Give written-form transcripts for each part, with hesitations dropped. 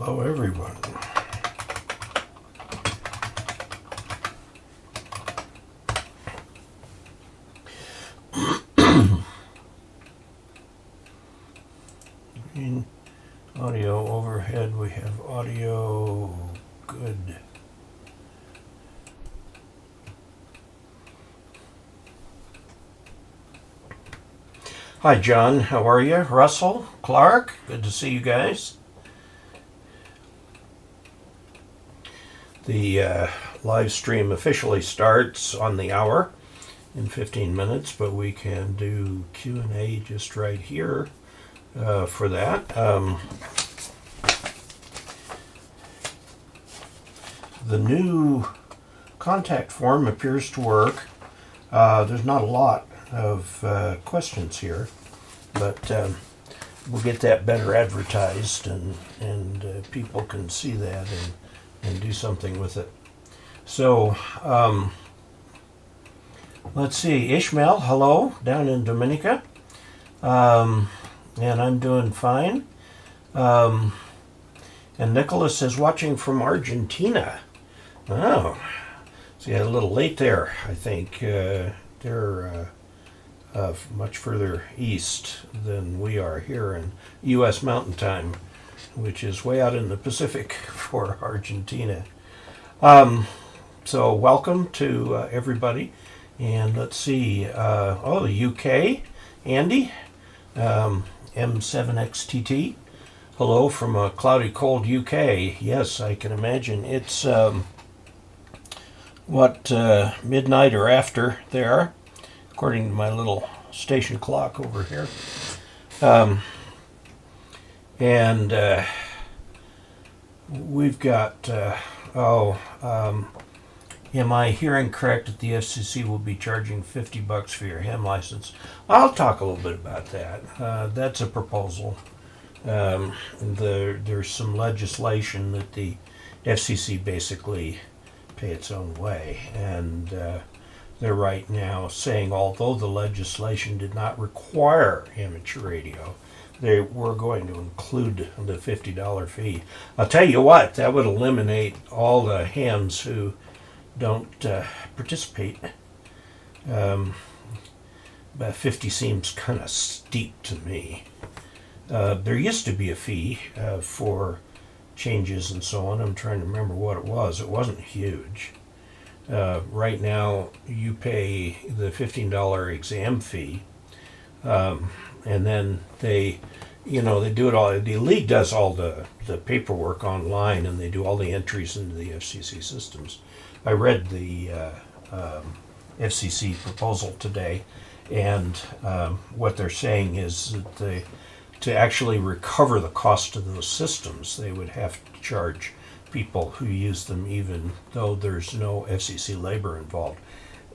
Hello, everyone. In audio overhead, we have audio good. Hi, John. How are you? Russell, Clark, good to see you guys. The live stream officially starts on the hour in 15 minutes, but we can do Q&A just right here for that. The new contact form appears to work. There's not a lot of questions here, but we'll get that better advertised and people can see that and do something with it. So let's see, Ishmael, hello, down in Dominica, and I'm doing fine. And Nicholas is watching from Argentina. Oh, so yeah, a little late there, I think. They're much further east than we are here in U.S. Mountain Time, which is way out in the Pacific for Argentina. So welcome to everybody. And let's see, the UK, Andy, M7XTT. Hello from a cloudy, cold UK. Yes, I can imagine. It's midnight or after there, according to my little station clock over here. We've got, am I hearing correct that the FCC will be charging $50 for your ham license? I'll talk a little bit about that. That's a proposal. There's some legislation that the FCC basically pay its own way, and they're right now saying, although the legislation did not require amateur radio, they were going to include the $50 fee. I'll tell you what, that would eliminate all the hams who don't participate. But 50 seems kind of steep to me. There used to be a fee for changes and so on. I'm trying to remember what it was. It wasn't huge. Right now, you pay the $15 exam fee, and then they do it all. The league does all the paperwork online, and they do all the entries into the FCC systems. I read the FCC proposal today, and what they're saying is that to actually recover the cost of those systems, they would have to charge people who use them even though there's no FCC labor involved.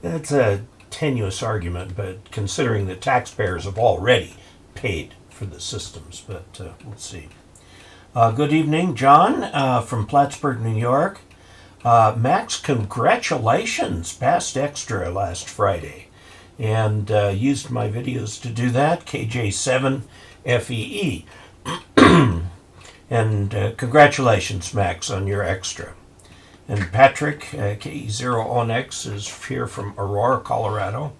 That's a tenuous argument, but considering that taxpayers have already paid for the systems, but we'll see. Good evening, John from Plattsburgh, New York. Max, congratulations, passed extra last Friday, and used my videos to do that, KJ6LB. And congratulations, Max, on your extra. And Patrick, K0ONX, is here from Aurora, Colorado,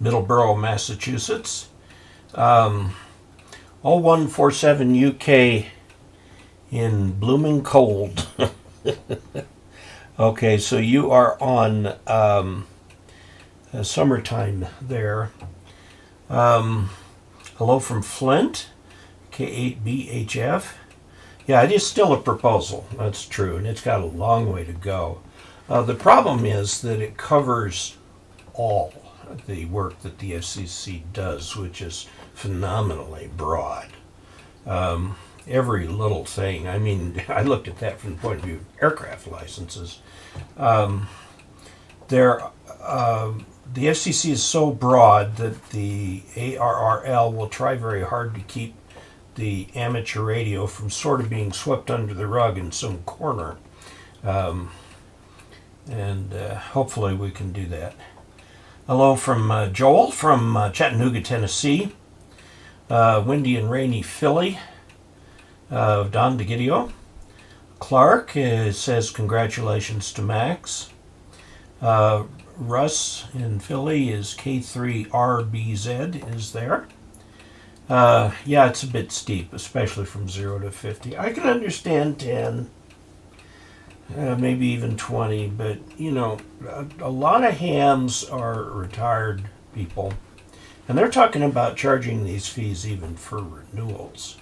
Middleborough, Massachusetts, 0147 UK in blooming cold. Okay, so you are on summertime there. Hello from Flint, K8BHF. Yeah, it is still a proposal, that's true, and it's got a long way to go. The problem is that it covers all the work that the FCC does, which is phenomenally broad. Every little thing. I mean, I looked at that from the point of view of aircraft licenses. The FCC is so broad that the ARRL will try very hard to keep the amateur radio from sort of being swept under the rug in some corner. Hopefully we can do that. Hello from Joel from Chattanooga, Tennessee. Windy and rainy Philly. Don DeGidio. Clark says congratulations to Max. Russ in Philly is K3RBZ is there. Yeah, it's a bit steep, especially from 0 to 50. I can understand 10, maybe even 20, but, you know, a lot of hams are retired people, and they're talking about charging these fees even for renewals.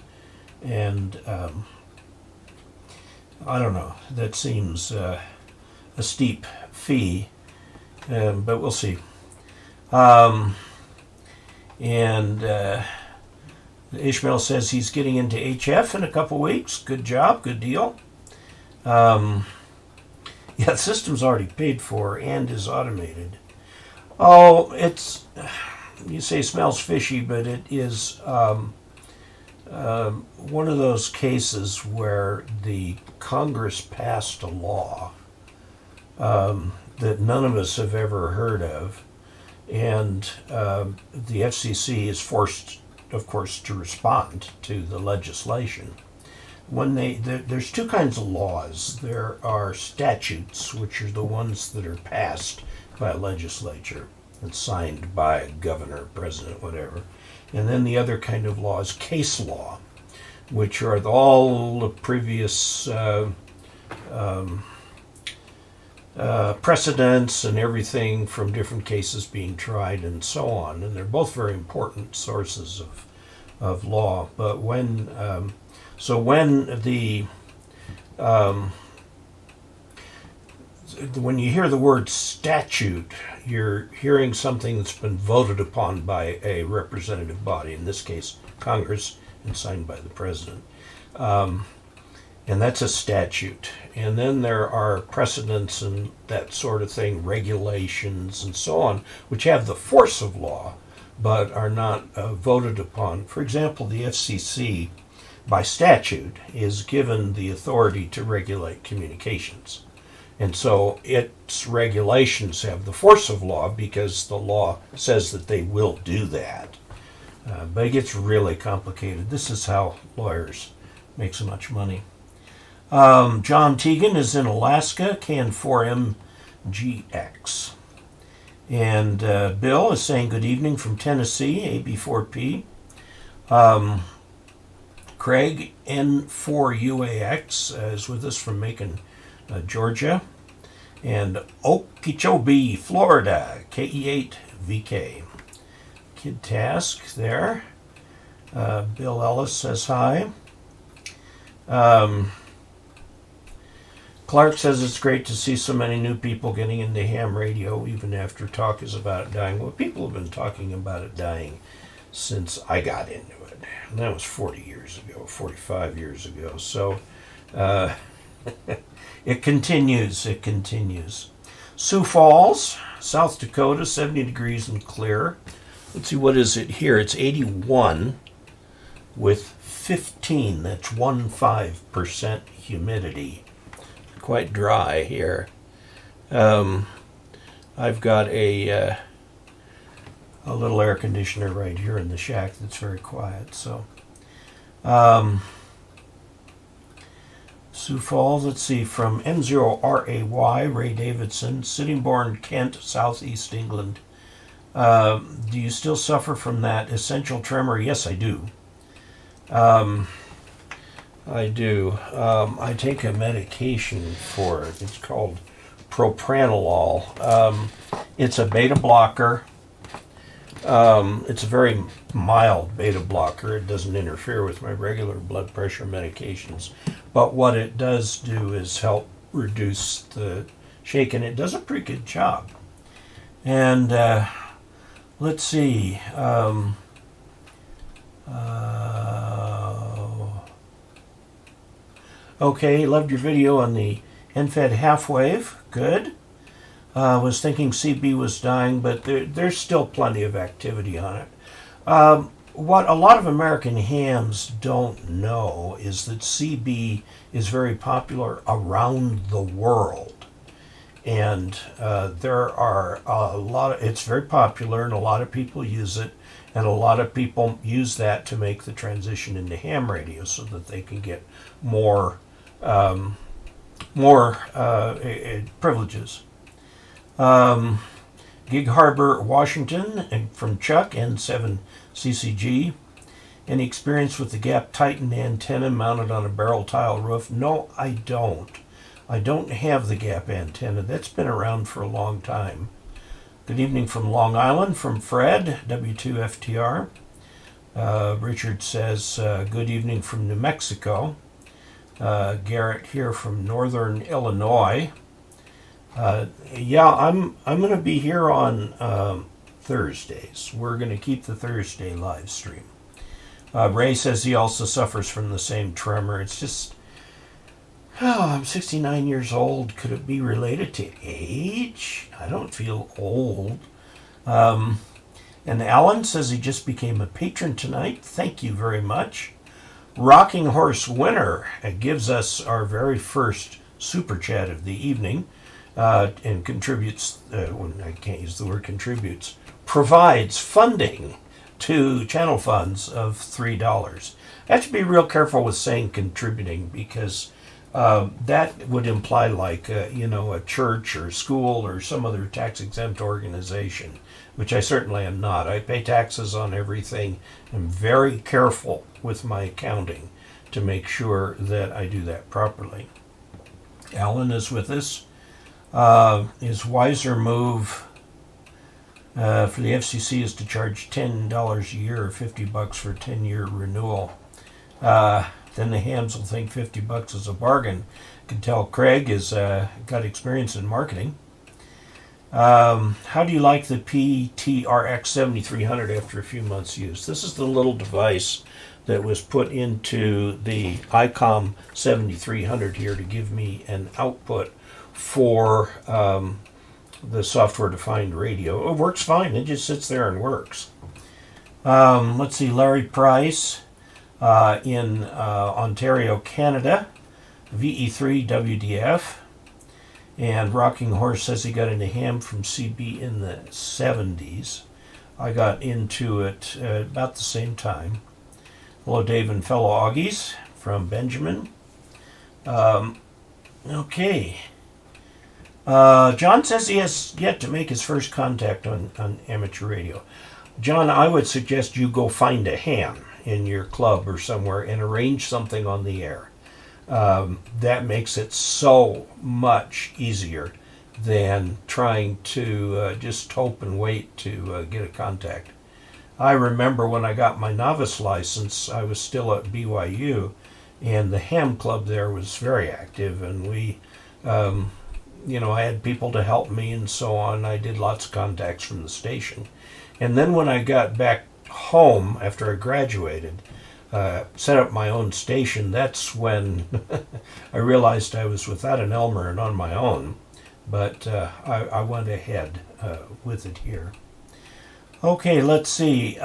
And I don't know, that seems a steep fee, but we'll see. Ishmael says he's getting into HF in a couple weeks. Good job, good deal. Yeah, the system's already paid for and is automated. Oh, it's, you say smells fishy, but it is one of those cases where the Congress passed a law that none of us have ever heard of, and the FCC is forced, of course, to respond to the legislation. When there's two kinds of laws. There are statutes, which are the ones that are passed by a legislature and signed by a governor, president, whatever. And then the other kind of law is case law, which are all the previous precedents and everything from different cases being tried and so on. And they're both very important sources of law. But when when you hear the word statute, you're hearing something that's been voted upon by a representative body, in this case Congress, and signed by the president. And that's a statute. And then there are precedents and that sort of thing, regulations and so on, which have the force of law, but are not voted upon. For example, the FCC, by statute, is given the authority to regulate communications. And so its regulations have the force of law because the law says that they will do that. But it gets really complicated. This is how lawyers make so much money. John Teagan is in Alaska, KN4MGX. And Bill is saying good evening from Tennessee, AB4P. Craig, N4UAX, is with us from Macon, Georgia. And Okeechobee, Florida, KE8VK. Kid Task there. Bill Ellis says hi. Clark says it's great to see so many new people getting into ham radio, even after talk is about it dying. Well, people have been talking about it dying since I got into it. And that was 40 years ago, 45 years ago. So it continues, it continues. Sioux Falls, South Dakota, 70 degrees and clear. Let's see, what is it here? It's 81 with 15, that's 15% humidity. Quite dry here. I've got a little air conditioner right here in the shack that's very quiet. So, Sioux Falls, let's see, from M0RAY, Ray Davidson, Sittingbourne, Kent, Southeast England. Do you still suffer from that essential tremor? Yes, I do. I do. I take a medication for it. It's called propranolol. It's a beta blocker. It's a very mild beta blocker. It doesn't interfere with my regular blood pressure medications. But what it does do is help reduce the shake, and it does a pretty good job. And let's see. Okay, loved your video on the NFED half wave. Good. Was thinking CB was dying, but there's still plenty of activity on it. What a lot of American hams don't know is that CB is very popular around the world. And there are a lot of, it's very popular and a lot of people use it. And a lot of people use that to make the transition into ham radio so that they can get more privileges. Gig Harbor, Washington, and from Chuck, N7CCG. Any experience with the Gap Titan antenna mounted on a barrel tile roof? No, I don't. I don't have the Gap antenna. That's been around for a long time. Good evening from Long Island, from Fred, W2FTR. Richard says, good evening from New Mexico. Garrett here from Northern Illinois. Yeah, I'm going to be here on Thursdays. We're going to keep the Thursday live stream. Ray says he also suffers from the same tremor. It's just, I'm 69 years old. Could it be related to age? I don't feel old. And Alan says he just became a patron tonight. Thank you very much. Rocking Horse Winner gives us our very first super chat of the evening and contributes, I can't use the word contributes, provides funding to channel funds of $3. I have to be real careful with saying contributing because that would imply like, a church or school or some other tax-exempt organization, which I certainly am not. I pay taxes on everything. I'm very careful with my accounting to make sure that I do that properly. Alan is with us. His wiser move for the FCC is to charge $10 a year or $50 for a 10-year renewal. Then the hams will think $50 is a bargain. I can tell Craig has got experience in marketing. How do you like the PTRX7300 after a few months use? This is the little device that was put into the ICOM 7300 here to give me an output for the software-defined radio. It works fine. It just sits there and works. Let's see, Larry Price in Ontario, Canada, VE3WDF. And Rocking Horse says he got into ham from CB in the 70s. I got into it about the same time. Hello, Dave and fellow Augies from Benjamin. Okay. John says he has yet to make his first contact on amateur radio. John, I would suggest you go find a ham in your club or somewhere and arrange something on the air. That makes it so much easier than trying to just hope and wait to get a contact. I remember when I got my novice license, I was still at BYU, and the ham club there was very active, and we, I had people to help me and so on. I did lots of contacts from the station. And then when I got back home after I graduated, set up my own station, that's when I realized I was without an Elmer and on my own, but I went ahead with it here. Okay, let's see.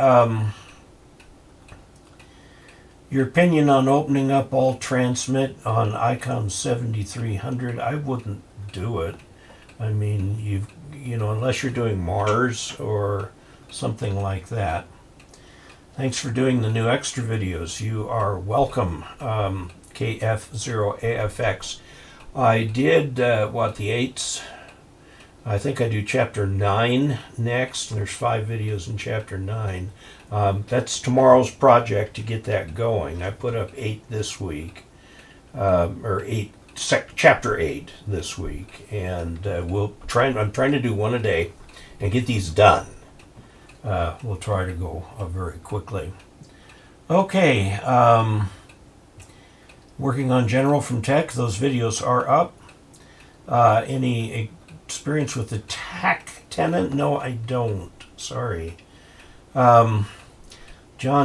Your opinion on opening up all transmit on ICOM 7300, I wouldn't do it. I mean, unless you're doing Mars or something like that. Thanks for doing the new extra videos. You are welcome, KF0AFX. I did, the 8s. I think I do Chapter 9 next, and there's 5 videos in Chapter 9. That's tomorrow's project to get that going. I put up 8 this week, Chapter 8 this week, and I'm trying to do one a day and get these done. We'll try to go very quickly. Okay, working on General from Tech. Those videos are up. Any experience with the TAC tenant? No, I don't. Sorry. John,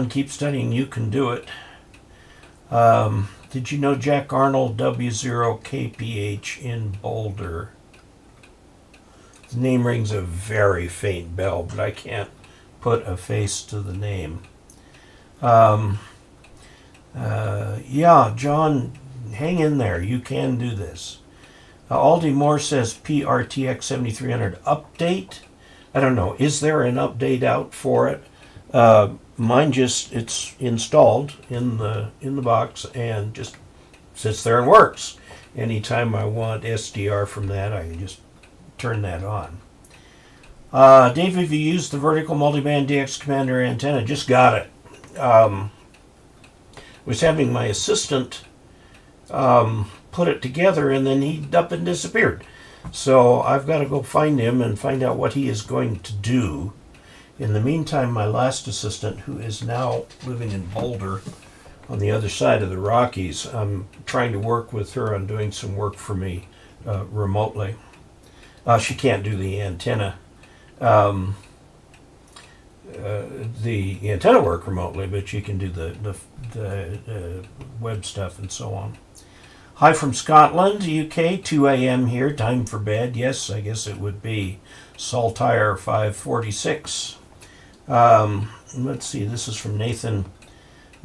keep studying. You can do it. Did you know Jack Arnold W0KPH in Boulder? The name rings a very faint bell, but I can't put a face to the name. Yeah, John, hang in there. You can do this. Aldi Moore says PRTX 7300 update. I don't know. Is there an update out for it? Mine just, it's installed in the box and just sits there and works. Anytime I want SDR from that, I can just turn that on. Dave, have you used the vertical multiband DX commander antenna? Just got it. Was having my assistant put it together, and then he up and disappeared. So I've got to go find him and find out what he is going to do. In the meantime, my last assistant, who is now living in Boulder on the other side of the Rockies, I'm trying to work with her on doing some work for me remotely. She can't do the antenna. The antenna work remotely, but she can do the web stuff and so on. Hi from Scotland, UK, 2 a.m. here, time for bed. Yes, I guess it would be Saltire 546. Let's see, this is from Nathan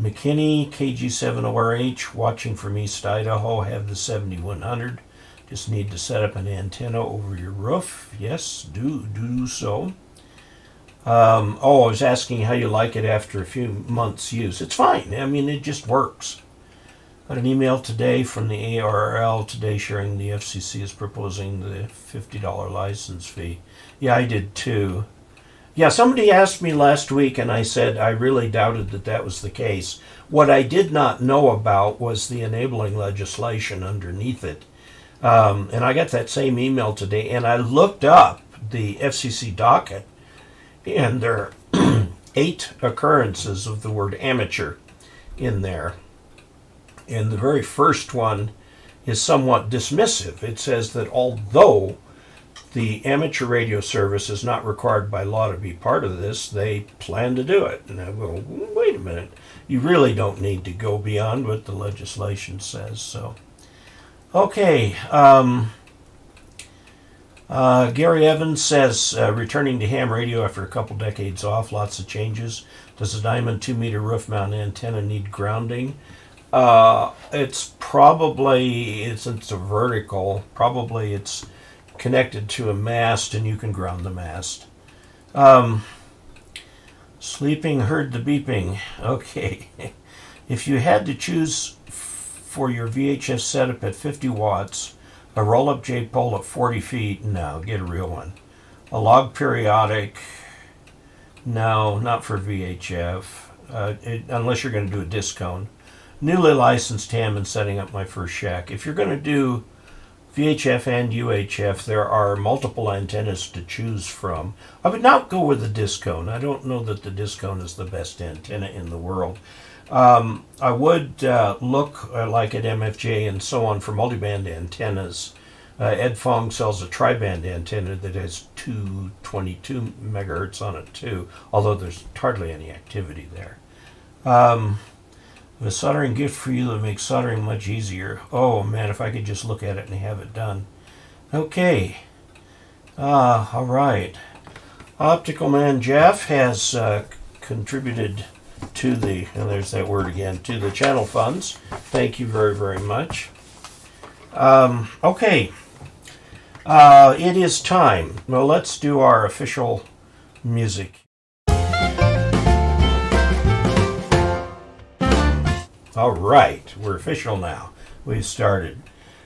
McKinney, KG70RH, watching from East Idaho, have the 7100. Just need to set up an antenna over your roof. Yes, do so. I was asking how you like it after a few months' use. It's fine. I mean, it just works. Got an email today from the ARRL today sharing the FCC is proposing the $50 license fee. Yeah, I did too. Yeah, somebody asked me last week, and I said I really doubted that was the case. What I did not know about was the enabling legislation underneath it. And I got that same email today, and I looked up the FCC docket, and there are 8 occurrences of the word amateur in there. And the very first one is somewhat dismissive. It says that although the amateur radio service is not required by law to be part of this, they plan to do it. And I go, wait a minute, you really don't need to go beyond what the legislation says. So, okay. Gary Evans says, returning to ham radio after a couple decades off, lots of changes. Does a diamond 2-meter roof mount antenna need grounding? It's probably, it's a vertical, probably it's connected to a mast and you can ground the mast. Sleeping heard the beeping. Okay. If you had to choose for your VHF setup at 50 watts, a roll-up J-pole at 40 feet, no, get a real one. A log periodic, no, not for VHF, unless you're going to do a disc cone. Newly licensed ham and setting up my first shack. If you're going to do VHF and UHF, there are multiple antennas to choose from. I would not go with the disc cone. I don't know that the disc cone is the best antenna in the world. I would look like at MFJ and so on for multiband antennas. Ed Fong sells a tri-band antenna that has 222 megahertz on it too, although there's hardly any activity there. A soldering gift for you that makes soldering much easier. Oh man, if I could just look at it and have it done. Okay. All right. Optical Man Jeff has contributed to the, and there's that word again, to the channel funds. Thank you very, very much. Okay. It is time. Well, let's do our official music. All right, we're official now. We've started.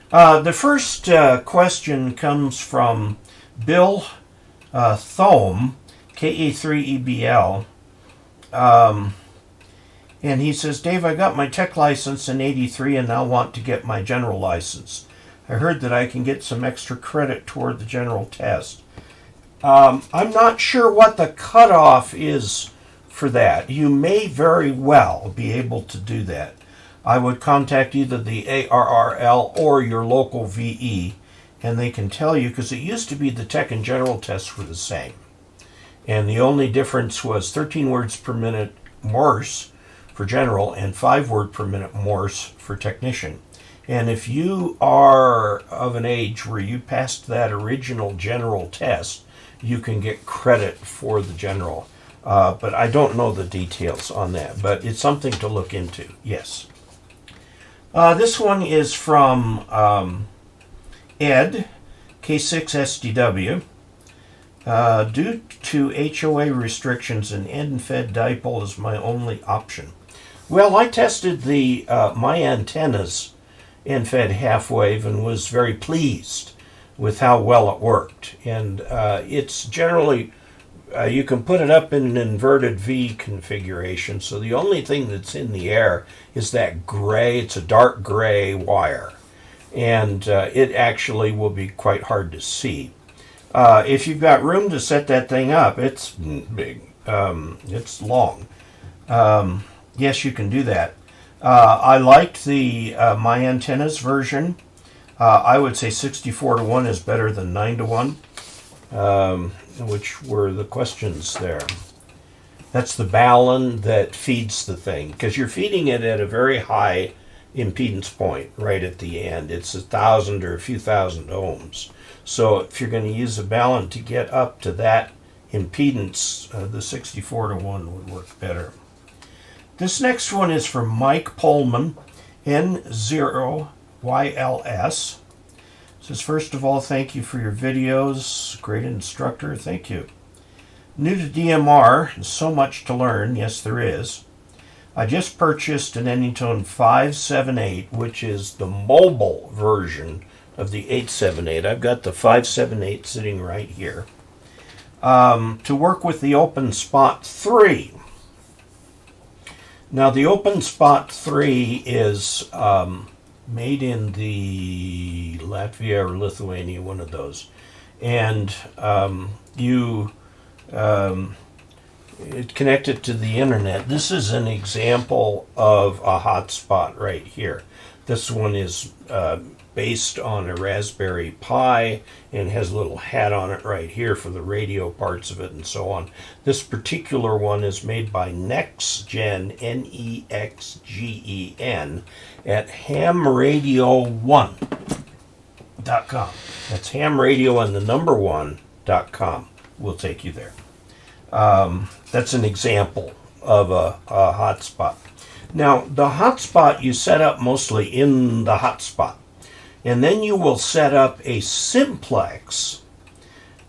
The first question comes from Bill Thome, KA3EBL. And he says, Dave, I got my tech license in '83 and now want to get my general license. I heard that I can get some extra credit toward the general test. I'm not sure what the cutoff is for that. You may very well be able to do that. I would contact either the ARRL or your local VE, and they can tell you, because it used to be the tech and general tests were the same. And the only difference was 13 words per minute Morse for general and 5 word per minute Morse for technician. And if you are of an age where you passed that original general test, you can get credit for the general. But I don't know the details on that, but it's something to look into, yes. This one is from Ed, K6SDW. Due to HOA restrictions, an end-fed dipole is my only option. Well, I tested my antennas end-fed half-wave and was very pleased with how well it worked. And it's generally, you can put it up in an inverted V configuration, so the only thing that's in the air is that gray, it's a dark gray wire. And it actually will be quite hard to see. If you've got room to set that thing up, it's big, it's long. Yes, you can do that. I liked the my antennas version. I would say 64-1 is better than 9-1, which were the questions there. That's the balun that feeds the thing, because you're feeding it at a very high impedance point right at the end. It's 1,000 or a few thousand ohms. So if you're going to use a balun to get up to that impedance, the 64-1 would work better. This next one is from Mike Polland, N0YLS. Says, first of all, thank you for your videos. Great instructor. Thank you. New to DMR, so much to learn. Yes, there is. I just purchased an Anytone 578, which is the mobile version of the 878. I've got the 578 sitting right here. To work with the Open Spot 3. Now, the Open Spot 3 is made in the Latvia or Lithuania, one of those. And it connected to the internet. This is an example of a hotspot right here. This one is based on a Raspberry Pi and has a little hat on it right here for the radio parts of it and so on. This particular one is made by NextGen, NEXGEN, at hamradio1.com. That's hamradio and the number 1.com. We'll take you there. That's an example of a hotspot. Now, the hotspot you set up mostly in the hotspot. And then you will set up a simplex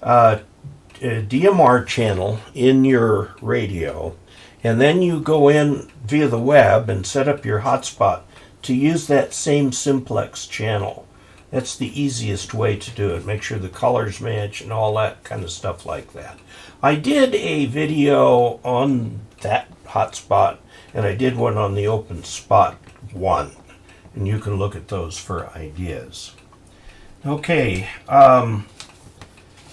DMR channel in your radio. And then you go in via the web and set up your hotspot to use that same simplex channel. That's the easiest way to do it. Make sure the colors match and all that kind of stuff like that. I did a video on that hotspot, and I did one on the Open Spot 1. And you can look at those for ideas. Okay,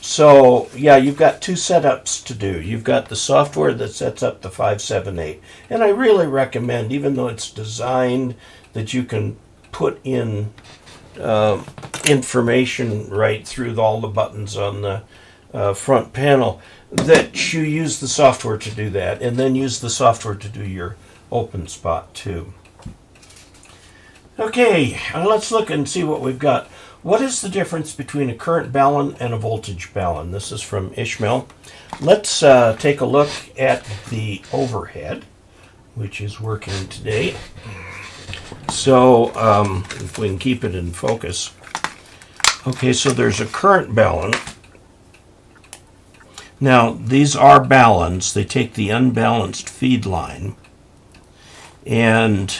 so yeah, you've got two setups to do. You've got the software that sets up the 578. And I really recommend, even though it's designed that you can put in information right through all the buttons on the front panel, that you use the software to do that, and then use the software to do your Open Spot too. Okay, let's look and see what we've got. What is the difference between a current balun and a voltage balun? This is from Ishmael. Let's take a look at the overhead, which is working today. So, if we can keep it in focus. Okay, so there's a current balun. Now, these are baluns. They take the unbalanced feed line, and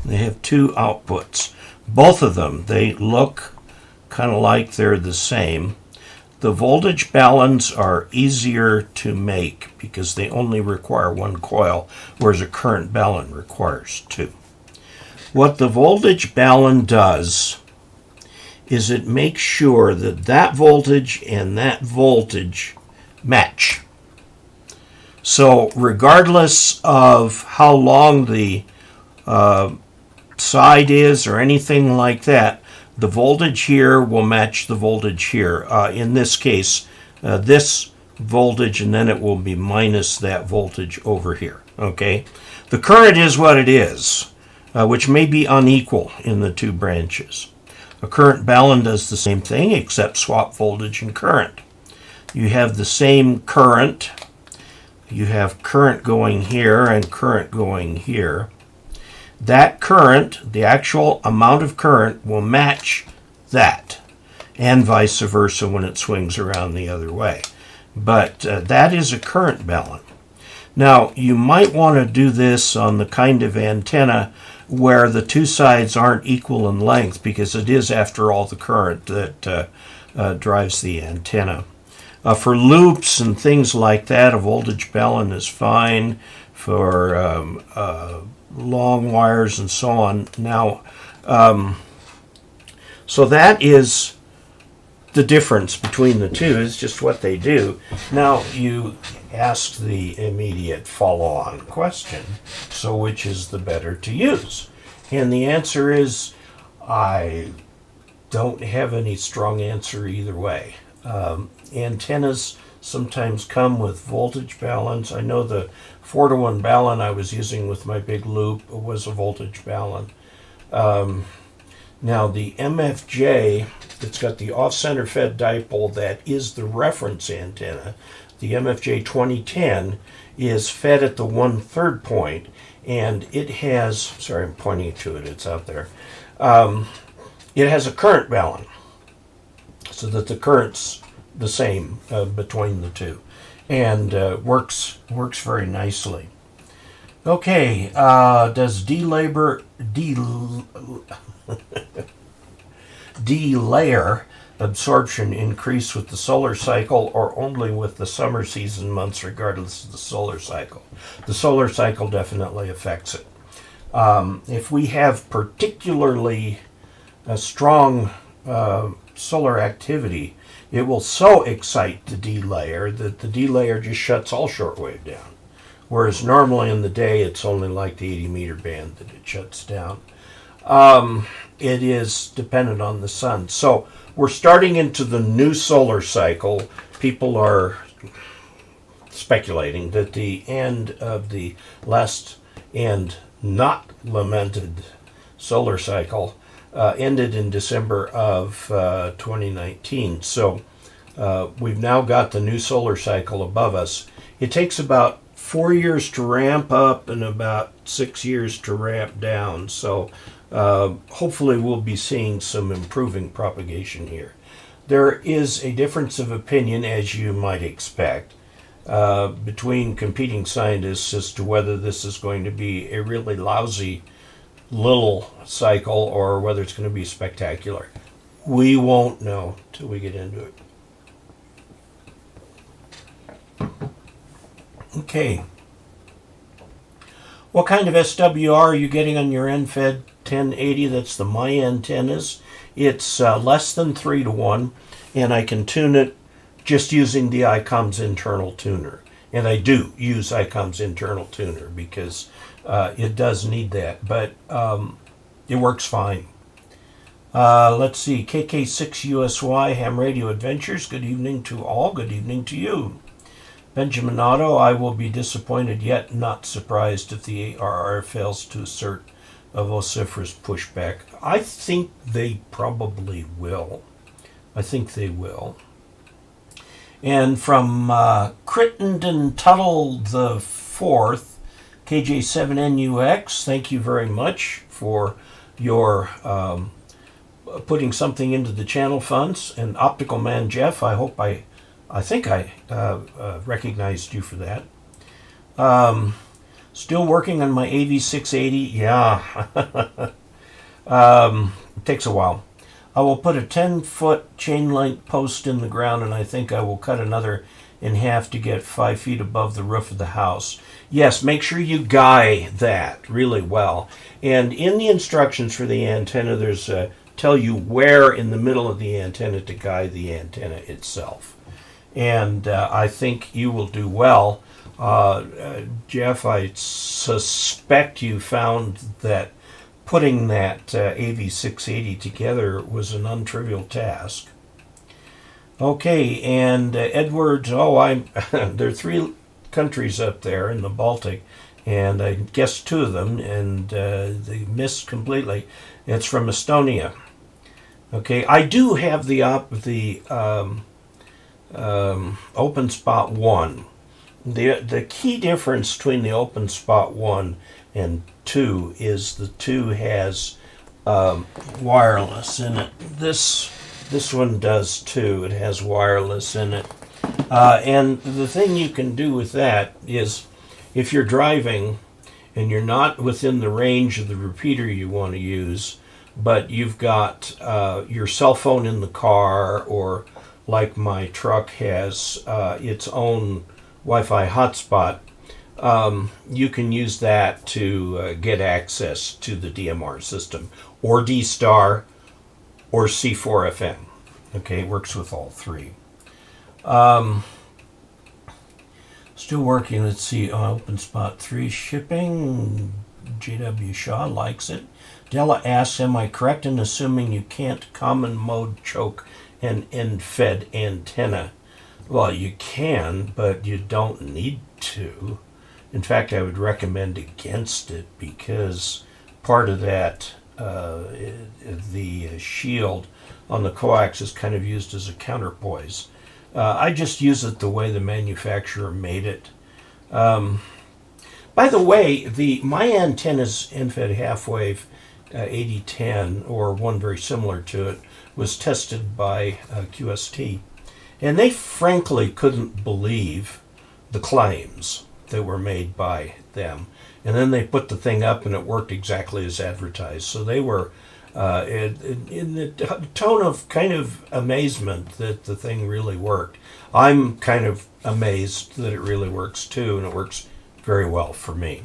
they have two outputs. Both of them, they look kind of like they're the same. The voltage baluns are easier to make because they only require one coil, whereas a current balun requires two. What the voltage balun does is it makes sure that that voltage and that voltage match. So regardless of how long the side is or anything like that, the voltage here will match the voltage here. In this case, this voltage, and then it will be minus that voltage over here. Okay, the current is what it is, which may be unequal in the two branches. A current balun does the same thing except swap voltage and current. You have the same current. You have current going here and current going here. That current, the actual amount of current, will match that. and vice versa when it swings around the other way. But that is a current balun. Now, you might want to do this on the kind of antenna where the two sides aren't equal in length, because it is, after all, the current that drives the antenna. For loops and things like that, a voltage balun is fine. For long wires and so on. Now, so that is the difference between the two, is just what they do. Now, you ask the immediate follow-on question, so which is the better to use? And the answer is, I don't have any strong answer either way. Antennas sometimes come with voltage baluns. I know the 4-to-1 balun I was using with my big loop was a voltage balun. Now the MFJ, it's got the off-center fed dipole that is the reference antenna. The MFJ 2010 is fed at the 1/3 point, and it has, sorry, I'm pointing to it, it's out there. It has a current balun, so that the current's the same between the two, and works very nicely. Okay, does delayer absorption increase with the solar cycle, or only with the summer season months regardless of the solar cycle? The solar cycle definitely affects it. If we have particularly a strong solar activity, it will so excite the delayer that the delayer just shuts all shortwave down. Whereas normally in the day, it's only like the 80-meter band that it shuts down. It is dependent on the sun. So we're starting into the new solar cycle. People are speculating that the end of the last and not lamented solar cycle ended in December of 2019. So we've now got the new solar cycle above us. It takes about 4 years to ramp up and about 6 years to ramp down. So hopefully we'll be seeing some improving propagation here. There is a difference of opinion, as you might expect, between competing scientists as to whether this is going to be a really lousy little cycle or whether it's going to be spectacular. We won't know till we get into it. Okay. What kind of SWR are you getting on your end-fed 1080? That's the my antennas. It's less than 3-to-1, and I can tune it just using the ICOM's internal tuner. And I do use ICOM's internal tuner because it does need that, but it works fine. Let's see, KK6USY, Ham Radio Adventures. Good evening to all. Good evening to you. Benjamin Otto, I will be disappointed yet not surprised if the ARR fails to assert a vociferous pushback. I think they probably will. I think they will. And from Crittenden Tuttle the 4th, KJ7NUX, thank you very much for your putting something into the channel funds. And Optical Man Jeff, I think I recognized you for that. Still working on my AV680. Yeah. It takes a while. I will put a 10-foot chain link post in the ground, and I think I will cut another in half to get 5 feet above the roof of the house. Yes, make sure you guy that really well. And in the instructions for the antenna, there's tell you where in the middle of the antenna to guy the antenna itself. And I think you will do well. Jeff, I suspect you found that putting that AV680 together was an untrivial task. Okay, and Edwards, there are 3 countries up there in the Baltic, and I guessed 2 of them, and they missed completely. It's from Estonia. Okay, I do have the open spot 1. The key difference between the open spot 1 and 2 is the 2 has wireless in it. This This one does too. It has wireless in it. And the thing you can do with that is, if you're driving and you're not within the range of the repeater you want to use, but you've got your cell phone in the car, or like my truck has its own Wi-Fi hotspot, you can use that to get access to the DMR system, or D-Star, or C4FM. Okay, it works with all three. Still working. Let's see. OpenSpot 3 shipping. JW Shaw likes it. Della asks, am I correct in assuming you can't common mode choke an end-fed antenna? Well, you can, but you don't need to. In fact, I would recommend against it, because part of that, the shield on the coax is kind of used as a counterpoise. I just use it the way the manufacturer made it. By the way, my antenna's end-fed half-wave 8010, or one very similar to it, was tested by QST. And they frankly couldn't believe the claims that were made by them. And then they put the thing up and it worked exactly as advertised. So they were in the tone of kind of amazement that the thing really worked. I'm kind of amazed that it really works too, and it works very well for me.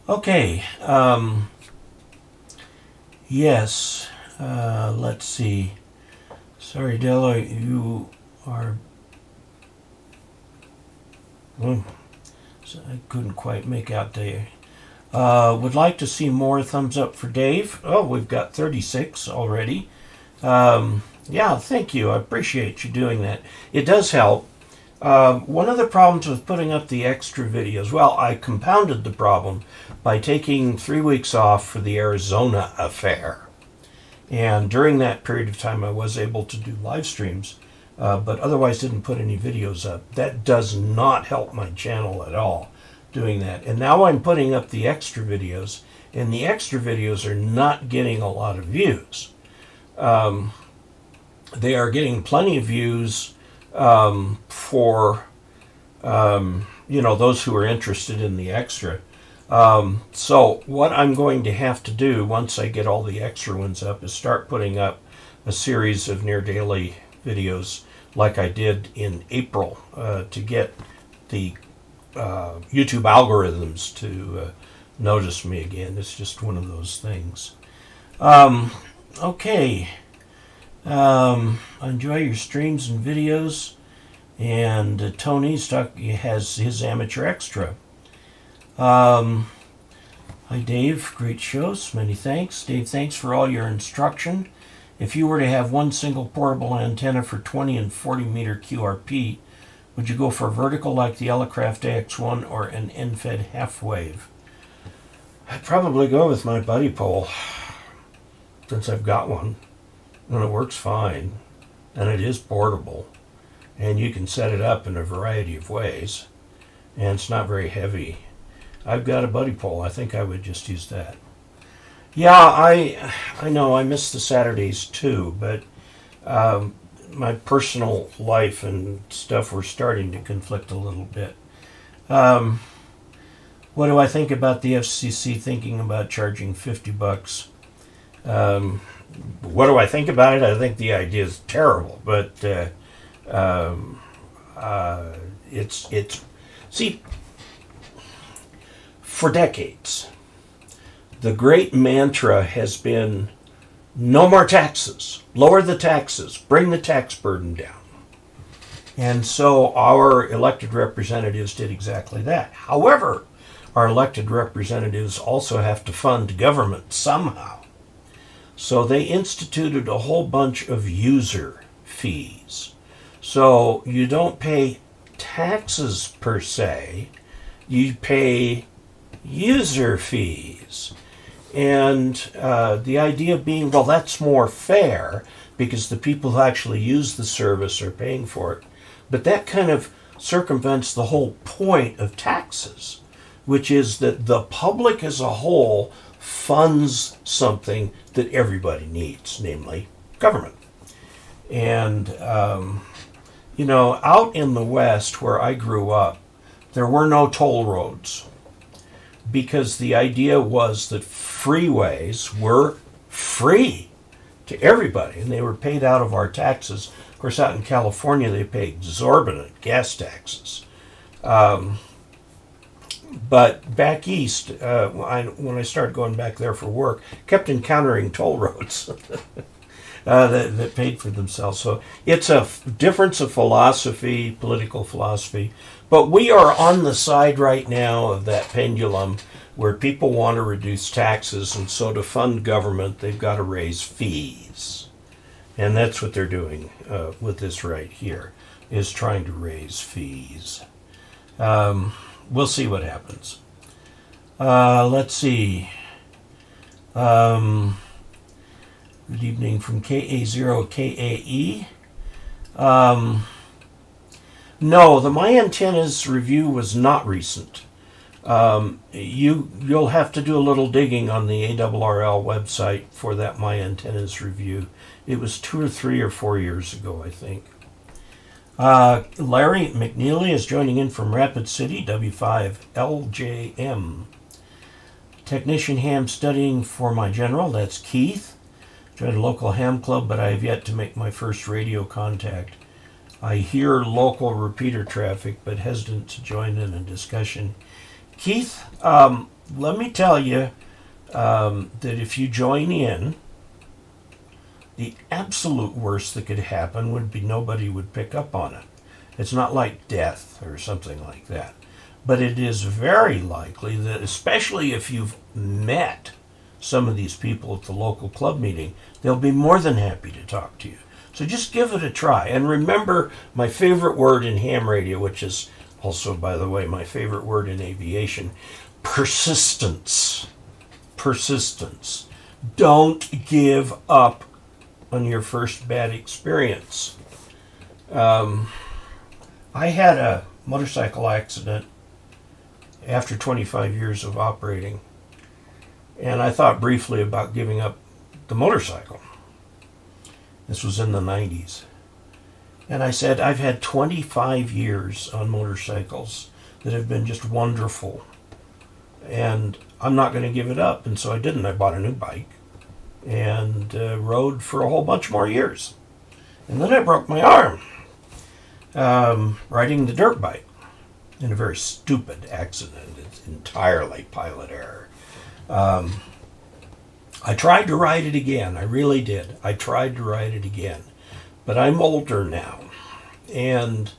Okay, yes, let's see. Sorry, Della, you are... So I couldn't quite make out the... would like to see more. Thumbs up for Dave. Oh, we've got 36 already. Yeah, thank you. I appreciate you doing that. It does help. One of the problems with putting up the extra videos, well, I compounded the problem by taking 3 weeks off for the Arizona affair. And during that period of time, I was able to do live streams, but otherwise didn't put any videos up. That does not help my channel at all, doing that. And now I'm putting up the extra videos, and the extra videos are not getting a lot of views. They are getting plenty of views for those who are interested in the extra. So what I'm going to have to do once I get all the extra ones up is start putting up a series of near daily videos like I did in April to get the YouTube algorithms to notice me again. It's just one of those things. Okay. Enjoy your streams and videos. And Tony has his amateur extra. Hi Dave, great shows, many thanks. Dave, thanks for all your instruction. If you were to have one single portable antenna for 20 and 40 meter QRP, would you go for vertical like the Elecraft AX1 or an end-fed half-wave? I'd probably go with my buddy pole, since I've got one, and it works fine, and it is portable, and you can set it up in a variety of ways, and it's not very heavy. I've got a buddy pole. I think I would just use that. Yeah, I know I miss the Saturdays too, but my personal life and stuff were starting to conflict a little bit. What do I think about the FCC thinking about charging $50? What do I think about it? I think the idea is terrible, but see, for decades, the great mantra has been no more taxes, lower the taxes, bring the tax burden down. And so our elected representatives did exactly that. However, our elected representatives also have to fund government somehow. So they instituted a whole bunch of user fees. So you don't pay taxes per se, you pay user fees. And the idea being, well, that's more fair because the people who actually use the service are paying for it. But that kind of circumvents the whole point of taxes, which is that the public as a whole funds something that everybody needs, namely government. And, out in the West where I grew up, there were no toll roads because the idea was that freeways were free to everybody and they were paid out of our taxes. Of course, out in California, they pay exorbitant gas taxes. But back east, when I started going back there for work, kept encountering toll roads that paid for themselves. So it's a difference of philosophy, political philosophy. But we are on the side right now of that pendulum where people want to reduce taxes, and so to fund government, they've got to raise fees. And that's what they're doing with this right here, is trying to raise fees. We'll see what happens. Let's see. Good evening from KA0KAE. No, the My Antennas review was not recent. You'll have to do a little digging on the ARRL website for that My Antennas review. It was 2 or 3 or 4 years ago, I think. Larry McNeely is joining in from Rapid City, W5LJM. Technician ham studying for my general, that's Keith. Joined a local ham club, but I have yet to make my first radio contact. I hear local repeater traffic, but hesitant to join in a discussion. Keith, let me tell you that if you join in, the absolute worst that could happen would be nobody would pick up on it. It's not like death or something like that. But it is very likely that, especially if you've met some of these people at the local club meeting, they'll be more than happy to talk to you. So just give it a try. And remember my favorite word in ham radio, which is also, by the way, my favorite word in aviation, persistence. Persistence. Don't give up on your first bad experience. I had a motorcycle accident after 25 years of operating, and I thought briefly about giving up the motorcycle. This was in the 90s. And I said, I've had 25 years on motorcycles that have been just wonderful, and I'm not going to give it up. And so I didn't. I bought a new bike and rode for a whole bunch more years. And then I broke my arm riding the dirt bike in a very stupid accident. It's entirely pilot error. I tried to ride it again. I really did. I tried to ride it again. But I'm older now. And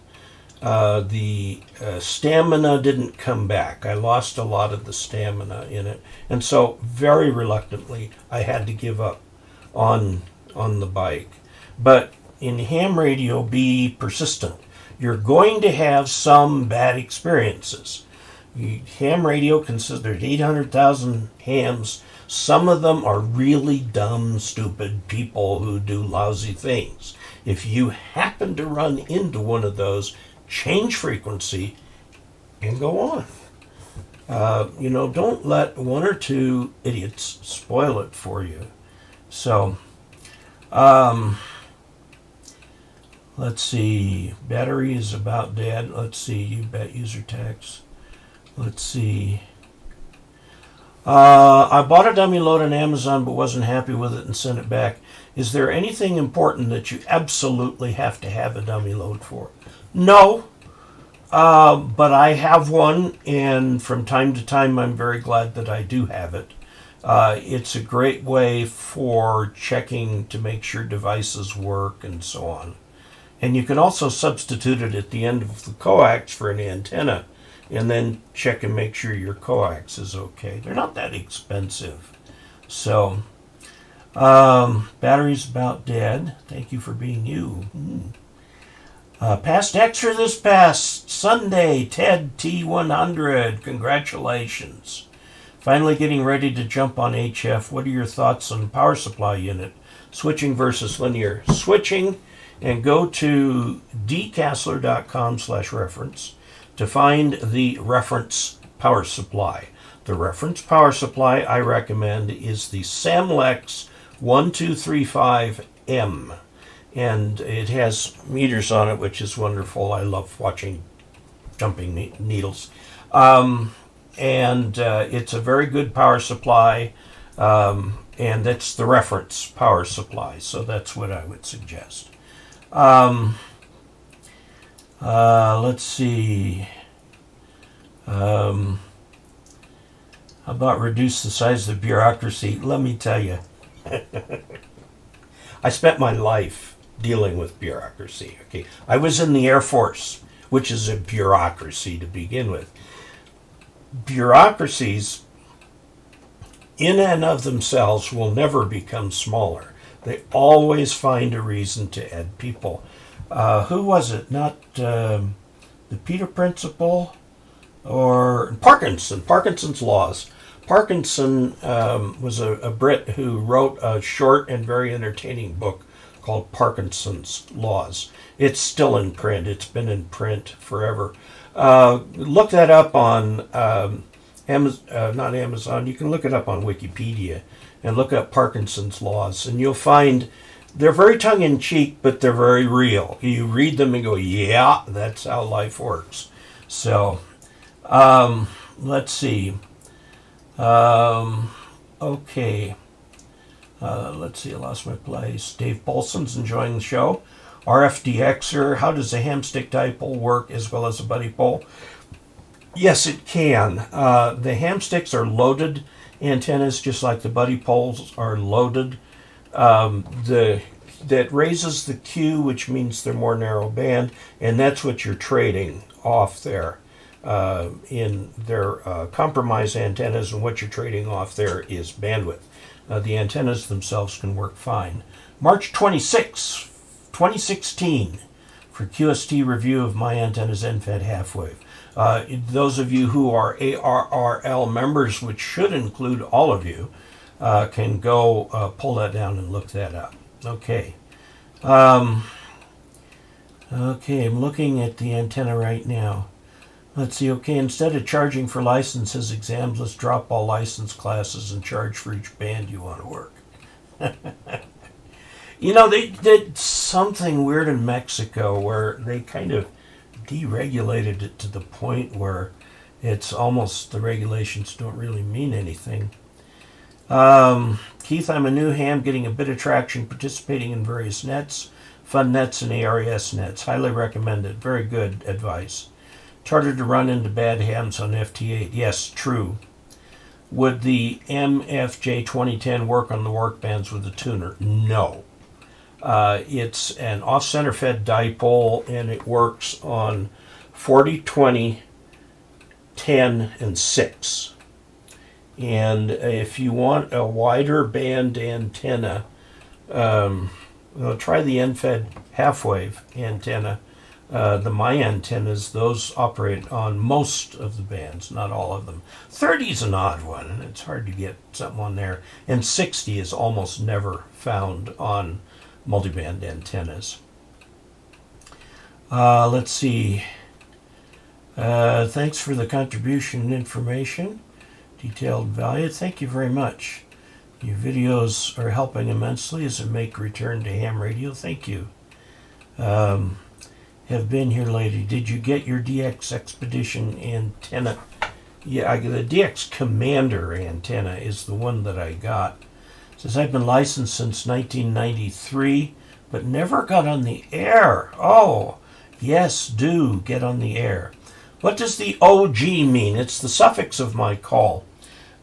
the stamina didn't come back. I lost a lot of the stamina in it. And so very reluctantly, I had to give up on the bike. But in ham radio, be persistent. You're going to have some bad experiences. Ham radio considered 800,000 hams. Some of them are really dumb, stupid people who do lousy things. If you happen to run into one of those, change frequency and go on. Don't let one or two idiots spoil it for you. So, let's see. Battery is about dead. Let's see. You bet user tax. Let's see. I bought a dummy load on Amazon but wasn't happy with it and sent it back. Is there anything important that you absolutely have to have a dummy load for? No, but I have one, and from time to time I'm very glad that I do have it. It's a great way for checking to make sure devices work and so on. And you can also substitute it at the end of the coax for an antenna, and then check and make sure your coax is okay. They're not that expensive. So, battery's about dead. Thank you for being you. Past extra this past Sunday, Ted T100. Congratulations. Finally getting ready to jump on HF. What are your thoughts on power supply unit? Switching versus linear. Switching, and go to dcasler.com/reference. to find the reference power supply. The reference power supply I recommend is the Samlex 1235M. and it has meters on it, which is wonderful. I love watching jumping needles. And it's a very good power supply, and that's the reference power supply, so that's what I would suggest. Let's see. How about reduce the size of the bureaucracy? Let me tell you, I spent my life dealing with bureaucracy. Okay, I was in the Air Force, which is a bureaucracy to begin with. Bureaucracies, in and of themselves, will never become smaller. They always find a reason to add people. Who was it? Not the Peter Principle or Parkinson's laws. Parkinson was a Brit who wrote a short and very entertaining book called Parkinson's Laws. It's still in print. It's been in print forever. Look that up on not Amazon. You can look it up on Wikipedia and look up Parkinson's Laws, and you'll find they're very tongue-in-cheek, but they're very real. You read them and go, yeah, that's how life works. So, let's see. Okay. Let's see, I lost my place. Dave Paulson's enjoying the show. RFDXer, how does a hamstick dipole work as well as a buddy pole? Yes, it can. The hamsticks are loaded antennas, just like the buddy poles are loaded. That raises the Q, which means they're more narrow band, and that's what you're trading off there in their compromise antennas, and what you're trading off there is bandwidth. The antennas themselves can work fine. March 26, 2016, for QST review of my antennas end-fed half-wave. Those of you who are ARRL members, which should include all of you, can go pull that down and look that up. Okay. Okay, I'm looking at the antenna right now. Let's see. Okay, instead of charging for licenses exams, let's drop all license classes and charge for each band you want to work. You know, they did something weird in Mexico where they kind of deregulated it to the point where it's almost, the regulations don't really mean anything. Keith, I'm a new ham getting a bit of traction participating in various nets, fun nets and ARS nets. Highly recommended. Very good advice. It's harder to run into bad hams on FT8. Yes, true. Would the MFJ 2010 work on the work bands with a tuner? No. It's an off-center fed dipole, and it works on 40, 20, 10, and 6. And if you want a wider band antenna, try the end-fed half-wave antenna. The My antennas, those operate on most of the bands, not all of them. 30 is an odd one, and it's hard to get something on there. And 60 is almost never found on multiband antennas. Let's see. Thanks for the contribution and information. Detailed value. Thank you very much. Your videos are helping immensely as I make return to ham radio. Thank you. Have been here lately. Did you get your DX Expedition antenna? Yeah, the DX Commander antenna is the one that I got. It says I've been licensed since 1993, but never got on the air. Oh, yes, do get on the air. What does the OG mean? It's the suffix of my call.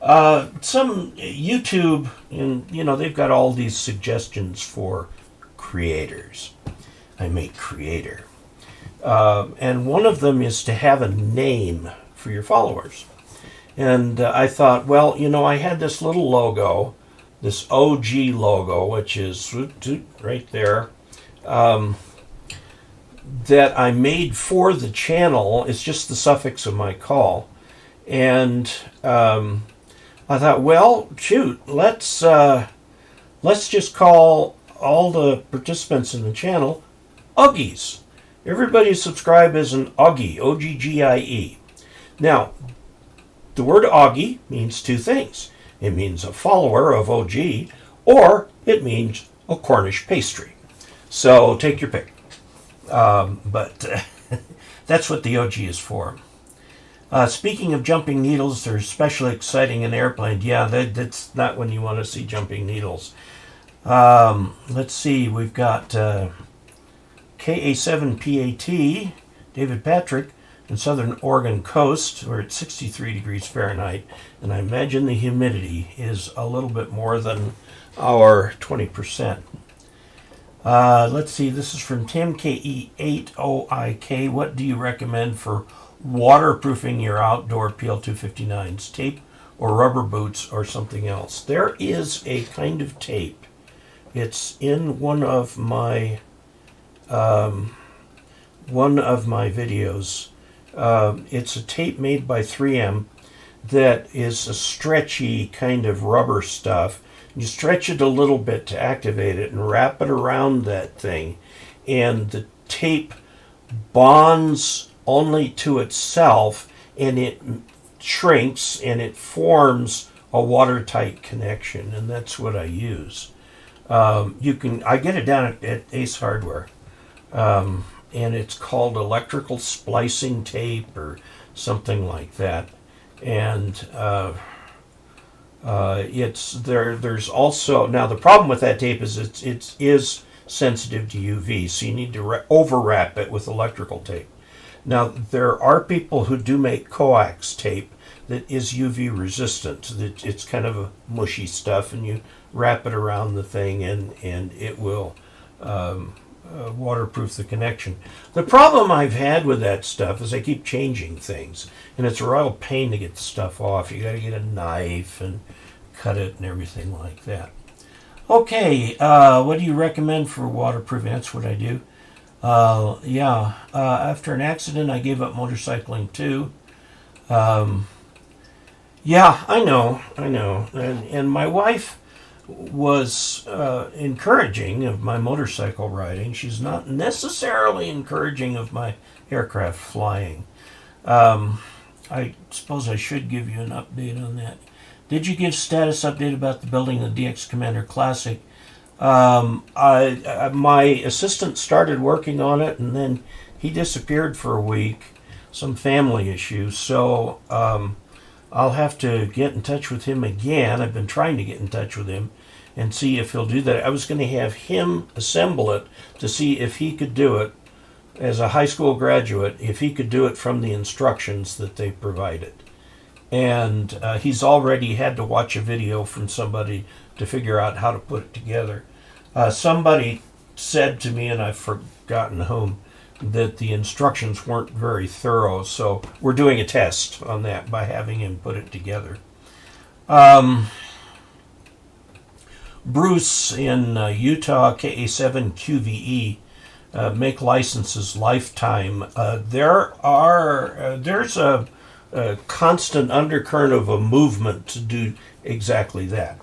Some YouTube, and they've got all these suggestions for creators. I'm a creator. And one of them is to have a name for your followers. And I thought, well, I had this little logo, this OG logo, which is right there, that I made for the channel. It's just the suffix of my call. And I thought, well, shoot, let's just call all the participants in the channel Uggies. Everybody subscribe as an Uggie, O-G-G-I-E. Now, the word Uggie means two things. It means a follower of OG, or it means a Cornish pastry. So take your pick. But that's what the OG is for. Speaking of jumping needles, they're especially exciting in airplanes. Yeah, that's not when you want to see jumping needles. Let's see, we've got KA7PAT, David Patrick, in southern Oregon coast. We're at 63 degrees Fahrenheit, and I imagine the humidity is a little bit more than our 20%. Let's see, this is from Tim KE80IK. What do you recommend for waterproofing your outdoor PL259s? Tape or rubber boots or something else? There is a kind of tape. It's in one of my videos. It's a tape made by 3M that is a stretchy kind of rubber stuff. You stretch it a little bit to activate it and wrap it around that thing, and the tape bonds only to itself, and it shrinks and it forms a watertight connection, and that's what I use. I get it down at Ace Hardware, and it's called electrical splicing tape or something like that, and it's there. There's also, now the problem with that tape is it is sensitive to UV, so you need to overwrap it with electrical tape. Now there are people who do make coax tape that is UV resistant. It's kind of a mushy stuff, and you wrap it around the thing, and it will waterproof the connection. The problem I've had with that stuff is I keep changing things, and it's a real pain to get the stuff off. You got to get a knife and cut it and everything like that. Okay, what do you recommend for waterproofing? That's what I do. After an accident, I gave up motorcycling too. Yeah, I know, and my wife was encouraging of my motorcycle riding. She's not necessarily encouraging of my aircraft flying. I suppose I should give you an update on that. Did you give status update about the building of the DX Commander Classic? My assistant started working on it, and then he disappeared for a week, some family issues, so I'll have to get in touch with him again. I've been trying to get in touch with him and see if he'll do that. I was going to have him assemble it to see if he could do it as a high school graduate, if he could do it from the instructions that they provided. And he's already had to watch a video from somebody to figure out how to put it together. Somebody said to me, and I've forgotten whom, that the instructions weren't very thorough, so we're doing a test on that by having him put it together. Bruce in Utah, KA7QVE, make licenses lifetime. There's a constant undercurrent of a movement to do exactly that.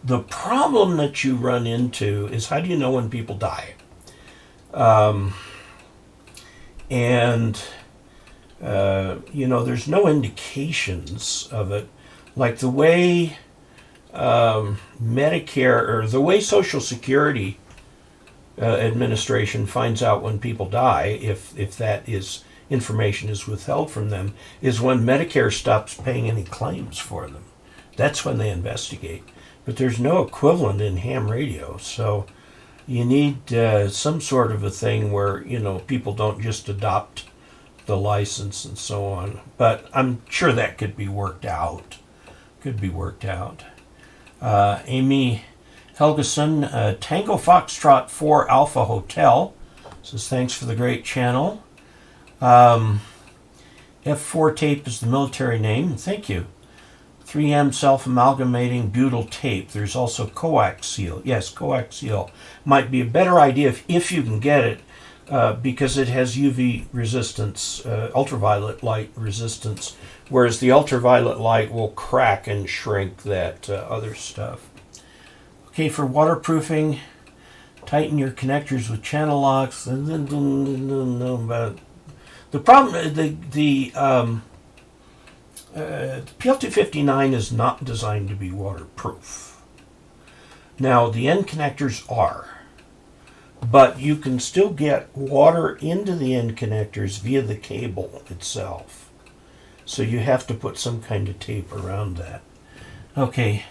The problem that you run into is, how do you know when people die? There's no indications of it. Like the way Medicare, or the way Social Security Administration finds out when people die, if that is information is withheld from them, is when Medicare stops paying any claims for them. That's when they investigate. But there's no equivalent in ham radio, so you need some sort of a thing where, people don't just adopt the license and so on. But I'm sure that could be worked out. Amy Helgeson, Tango Foxtrot 4 Alpha Hotel, says thanks for the great channel. F4 tape is the military name. Thank you. 3M self-amalgamating butyl tape. There's also coaxial. Yes, coaxial might be a better idea if you can get it, because it has UV resistance, ultraviolet light resistance, whereas the ultraviolet light will crack and shrink that other stuff. Okay, for waterproofing, tighten your connectors with channel locks. The problem, the PL259 is not designed to be waterproof. Now, the end connectors are. but you can still get water into the end connectors via the cable itself. So you have to put some kind of tape around that. Okay.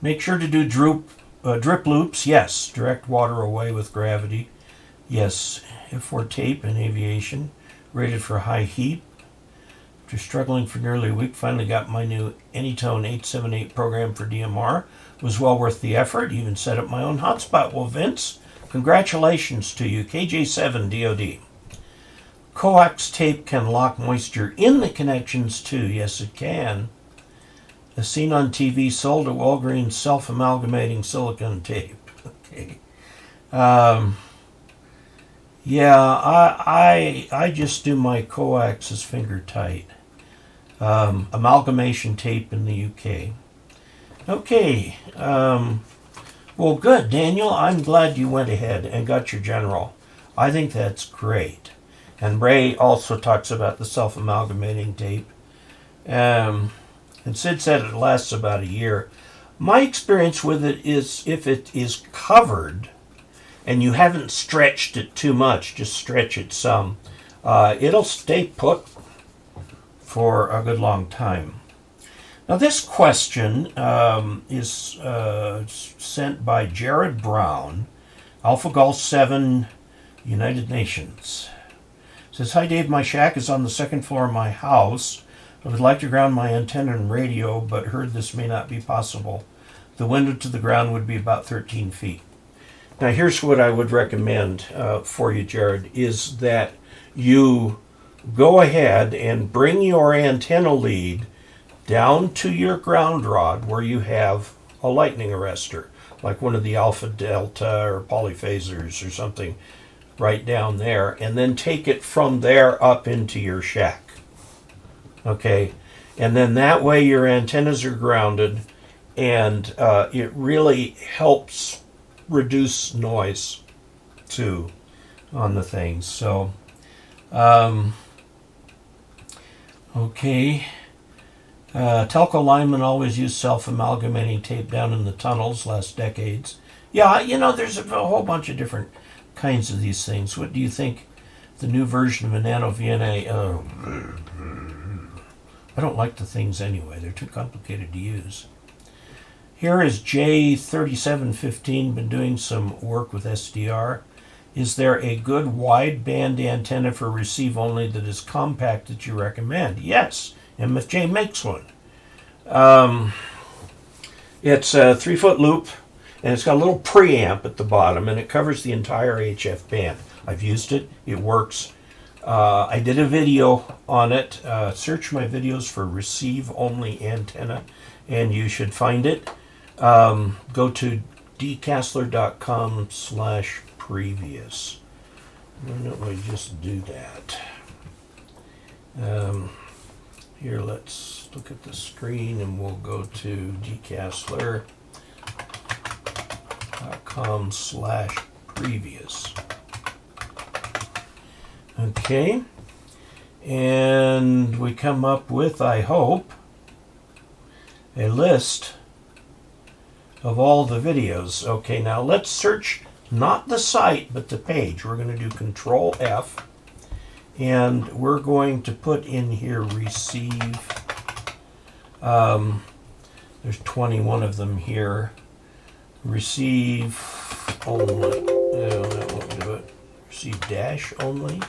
Make sure to do drip loops. Yes. Direct water away with gravity. Yes. F4 tape in aviation. Rated for high heat. After struggling for nearly a week, finally got my new Anytone 878 program for DMR. It was well worth the effort. Even set up my own hotspot. Well, Vince, congratulations to you. KJ7DOD. Coax tape can lock moisture in the connections too. Yes, it can. As seen on TV, sold at Walgreens, self-amalgamating silicone tape. Okay. Yeah, I just do my coaxes finger tight. Amalgamation tape in the UK. Okay. Well, good, Daniel. I'm glad you went ahead and got your general. I think that's great. And Ray also talks about the self-amalgamating tape. And Sid said it lasts about a year. My experience with it is if it is covered and you haven't stretched it too much, just stretch it some, it'll stay put for a good long time. Now this question is sent by Jared Brown, Alpha Golf 7, United Nations. It says, hi Dave, my shack is on the second floor of my house. I would like to ground my antenna and radio, but heard this may not be possible. The window to the ground would be about 13 feet. Now here's what I would recommend for you, Jared, is that you go ahead and bring your antenna lead down to your ground rod where you have a lightning arrestor, like one of the Alpha Delta or polyphasers or something right down there, and then take it from there up into your shack. Okay, and then that way your antennas are grounded, and it really helps reduce noise too on the things. So, okay. Telco linemen always use self-amalgamating tape down in the tunnels last decades. Yeah, you know, there's a whole bunch of different kinds of these things. What do you think the new version of a nano VNA? I don't like the things anyway. They're too complicated to use. Here is J3715, been doing some work with SDR. Is there a good wideband antenna for receive only that is compact that you recommend? Yes, MFJ makes one. It's a 3-foot loop, and it's got a little preamp at the bottom, and it covers the entire HF band. I've used it. It works. I did a video on it. Search my videos for receive only antenna, and you should find it. Go to dcasler.com/previous. Why don't we just do that? Here, let's look at the screen, and we'll go to dcasler.com/previous. Okay, and we come up with, I hope, a list of all the videos. Okay, now let's search not the site but the page. We're going to do Control F, and we're going to put in here receive. There's 21 of them here. Receive only. No, that won't do it. Receive dash only.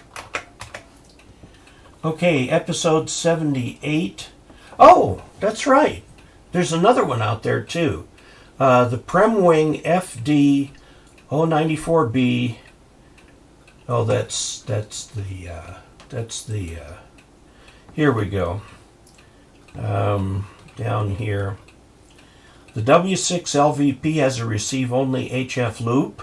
Okay, episode 78. Oh, that's right. There's another one out there too. The Premwing FD 094B. Oh, that's the here we go. Down here. The W6LVP has a receive only HF loop,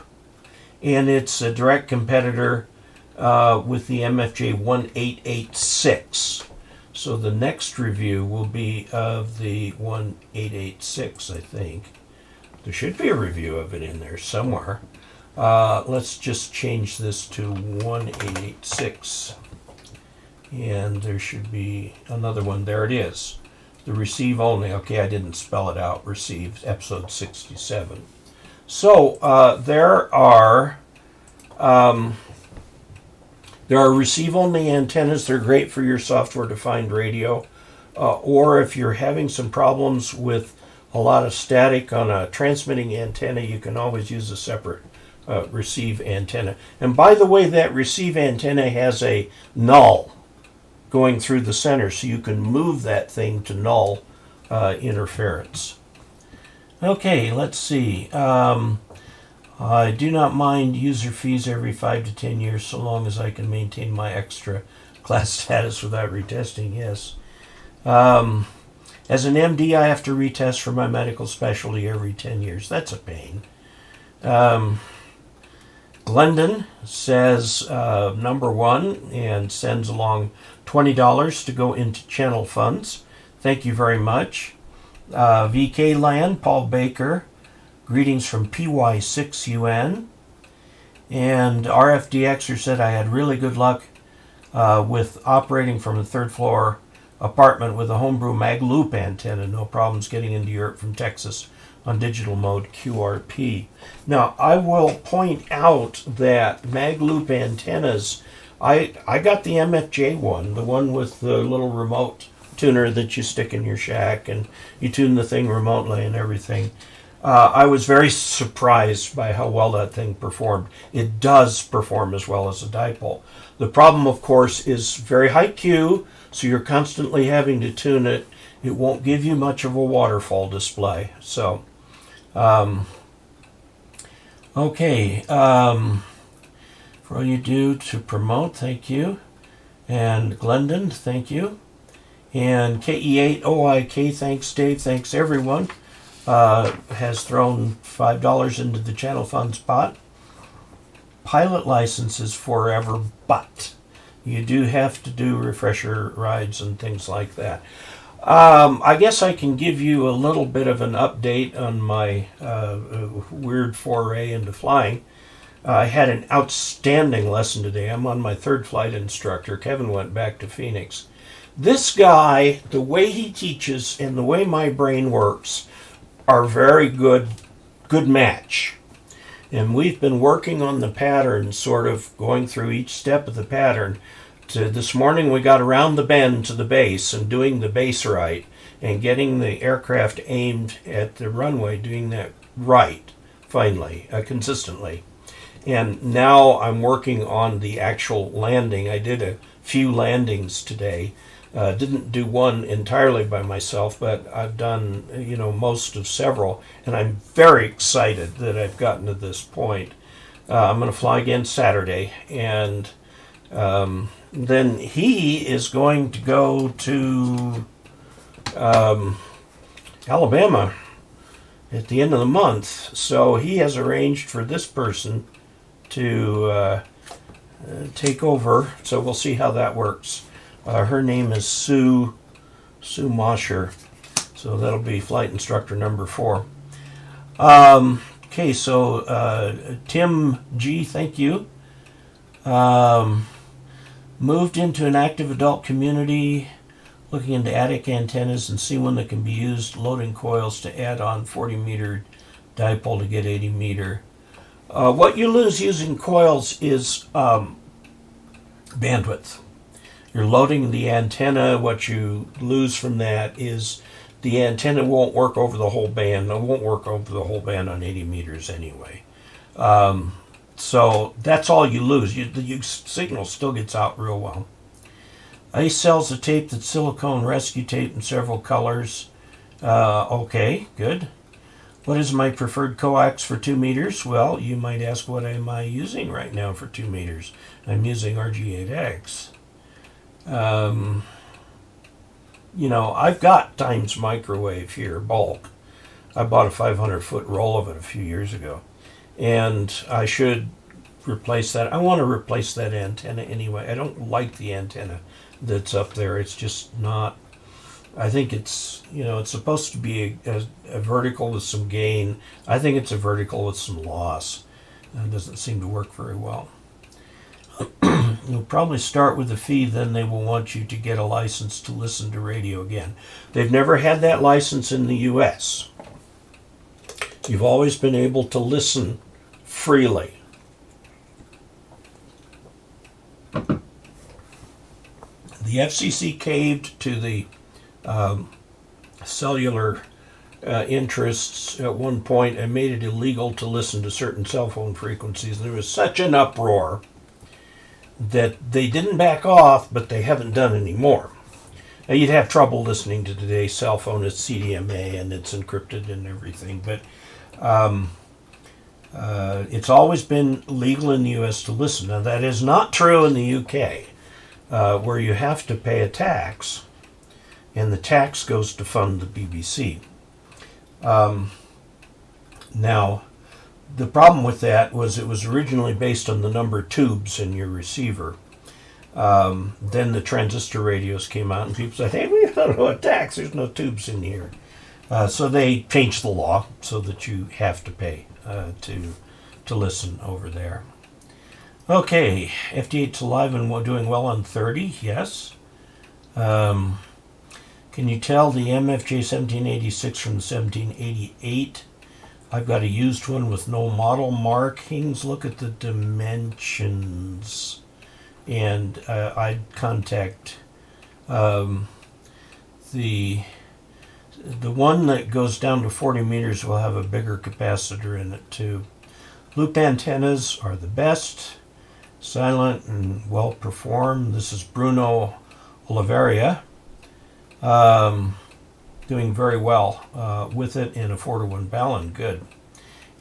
and it's a direct competitor with the MFJ 1886. So the next review will be of the 1886, I think. There should be a review of it in there somewhere. Let's just change this to 1886. And there should be another one. There it is. The receive only. Okay, I didn't spell it out. Receive, episode 67. So there are receive-only antennas. They're great for your software-defined radio. Or if you're having some problems with a lot of static on a transmitting antenna, you can always use a separate receive antenna. And by the way, that receive antenna has a null going through the center, so you can move that thing to null interference. Okay, let's see. I do not mind user fees every 5 to 10 years so long as I can maintain my extra class status without retesting, yes. As an MD, I have to retest for my medical specialty every 10 years. That's a pain. Glendon says number 1 and sends along $20 to go into channel funds. Thank you very much. VK Land, Paul Baker, greetings from PY6UN. And RFDXer said I had really good luck with operating from a third floor apartment with a homebrew mag loop antenna. No problems getting into Europe from Texas on digital mode QRP. Now, I will point out that mag loop antennas, I got the MFJ one, the one with the little remote tuner that you stick in your shack and you tune the thing remotely and everything. I was very surprised by how well that thing performed. It does perform as well as a dipole. The problem, of course, is very high Q, so you're constantly having to tune it. It won't give you much of a waterfall display. So, okay. For all you do to promote, thank you. And Glendon, thank you. And KE8OIK, thanks Dave, thanks everyone. Has thrown $5 into the channel funds pot. Pilot license is forever, but you do have to do refresher rides and things like that. I guess I can give you a little bit of an update on my weird foray into flying. I had an outstanding lesson today. I'm on my third flight instructor. Kevin went back to Phoenix. This guy, the way he teaches and the way my brain works are very good match. And we've been working on the pattern, sort of going through each step of the pattern. This morning we got around the bend to the base and doing the base right and getting the aircraft aimed at the runway, doing that right, finally, consistently. And now I'm working on the actual landing. I did a few landings today. Didn't do one entirely by myself, but I've done, most of several, and I'm very excited that I've gotten to this point. I'm going to fly again Saturday, and then he is going to go to Alabama at the end of the month, so he has arranged for this person to take over, so we'll see how that works. Her name is Sue Mosher, so that'll be flight instructor number 4. Okay, so Tim G, thank you. Moved into an active adult community, looking into attic antennas and see one that can be used, loading coils to add on 40 meter dipole to get 80 meter. What you lose using coils is bandwidth. You're loading the antenna. What you lose from that is the antenna won't work over the whole band. It won't work over the whole band on 80 meters anyway. So that's all you lose. The signal still gets out real well. Ace sells a tape that's silicone rescue tape in several colors. Okay, good. What is my preferred coax for 2 meters? Well, you might ask, what am I using right now for 2 meters? I'm using RG8X. I've got Times Microwave here, bulk. I bought a 500-foot roll of it a few years ago. And I should replace that. I want to replace that antenna anyway. I don't like the antenna that's up there. It's just not... I think it's, it's supposed to be a vertical with some gain. I think it's a vertical with some loss. It doesn't seem to work very well. You'll probably start with a fee, then they will want you to get a license to listen to radio again. They've never had that license in the U.S. You've always been able to listen freely. The FCC caved to the cellular interests at one point and made it illegal to listen to certain cell phone frequencies. There was such an uproar that they didn't back off, but they haven't done any more. Now, you'd have trouble listening to today's cell phone. It's CDMA and it's encrypted and everything, but it's always been legal in the U.S. to listen. Now, that is not true in the U.K., where you have to pay a tax, and the tax goes to fund the BBC. Now, the problem with that was it was originally based on the number of tubes in your receiver. Then the transistor radios came out, and people said, hey, we don't know a tax. There's no tubes in here. So they changed the law so that you have to pay to listen over there. Okay, FD8's alive and doing well on 30, yes. Can you tell the MFJ1786 from the 1788? I've got a used one with no model markings. Look at the dimensions. And I'd contact the one that goes down to 40 meters will have a bigger capacitor in it too. Loop antennas are the best, silent and well performed. This is Bruno Oliveria, doing very well with it in a 4-to-1 balun. Good.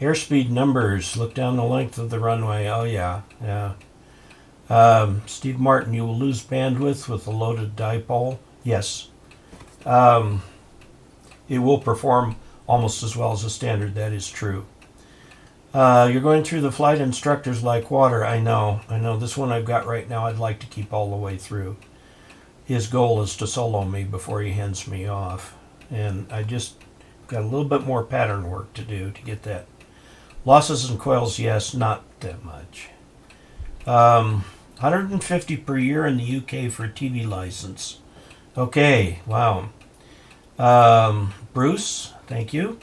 Airspeed numbers, look down the length of the runway. Oh yeah. Steve Martin, you will lose bandwidth with a loaded dipole. Yes. It will perform almost as well as a standard. That is true. You're going through the flight instructors like water. I know. This one I've got right now I'd like to keep all the way through. His goal is to solo me before he hands me off. And I just got a little bit more pattern work to do to get that. Losses and coils, yes, not that much. 150 per year in the UK for a TV license. Okay, wow. Bruce, thank you.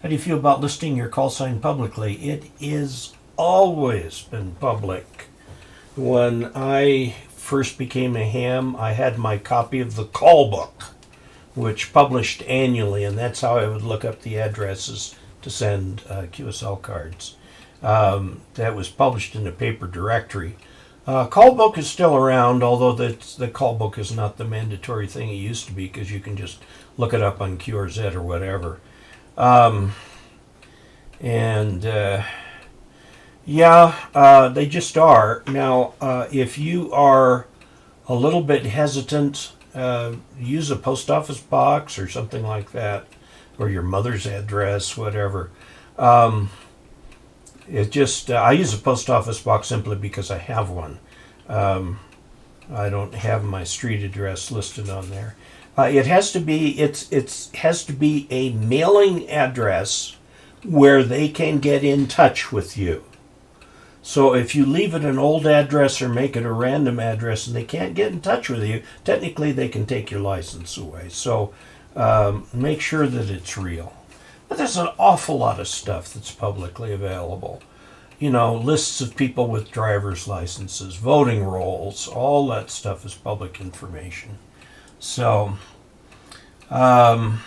How do you feel about listing your call sign publicly? It is always been public. When I first became a ham, I had my copy of the call book, which published annually, and that's how I would look up the addresses to send QSL cards. That was published in a paper directory. Call book is still around, although the call book is not the mandatory thing it used to be, because you can just look it up on QRZ or whatever. They just are. Now, if you are a little bit hesitant, use a post office box or something like that, or your mother's address, whatever. I use a post office box simply because I have one. I don't have my street address listed on there. It has to be a mailing address where they can get in touch with you. So if you leave it an old address or make it a random address and they can't get in touch with you, technically they can take your license away. So make sure that it's real. But there's an awful lot of stuff that's publicly available. You know, lists of people with driver's licenses, voting rolls, all that stuff is public information. So, it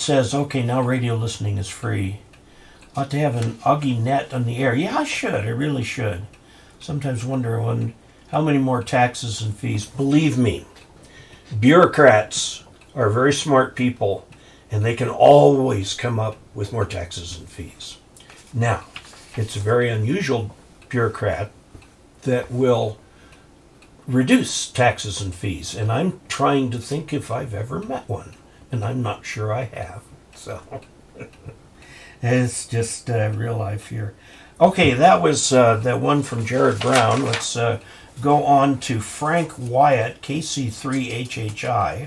says, okay, now radio listening is free. Ought to have an Yagi net on the air. Yeah, I really should. Sometimes wonder how many more taxes and fees. Believe me, bureaucrats are very smart people, and they can always come up with more taxes and fees. Now, it's a very unusual bureaucrat that will reduce taxes and fees, and I'm trying to think if I've ever met one, and I'm not sure I have. So it's just real life here. Okay, that was that one from Jared Brown. Let's go on to Frank Wyatt, KC3HHI.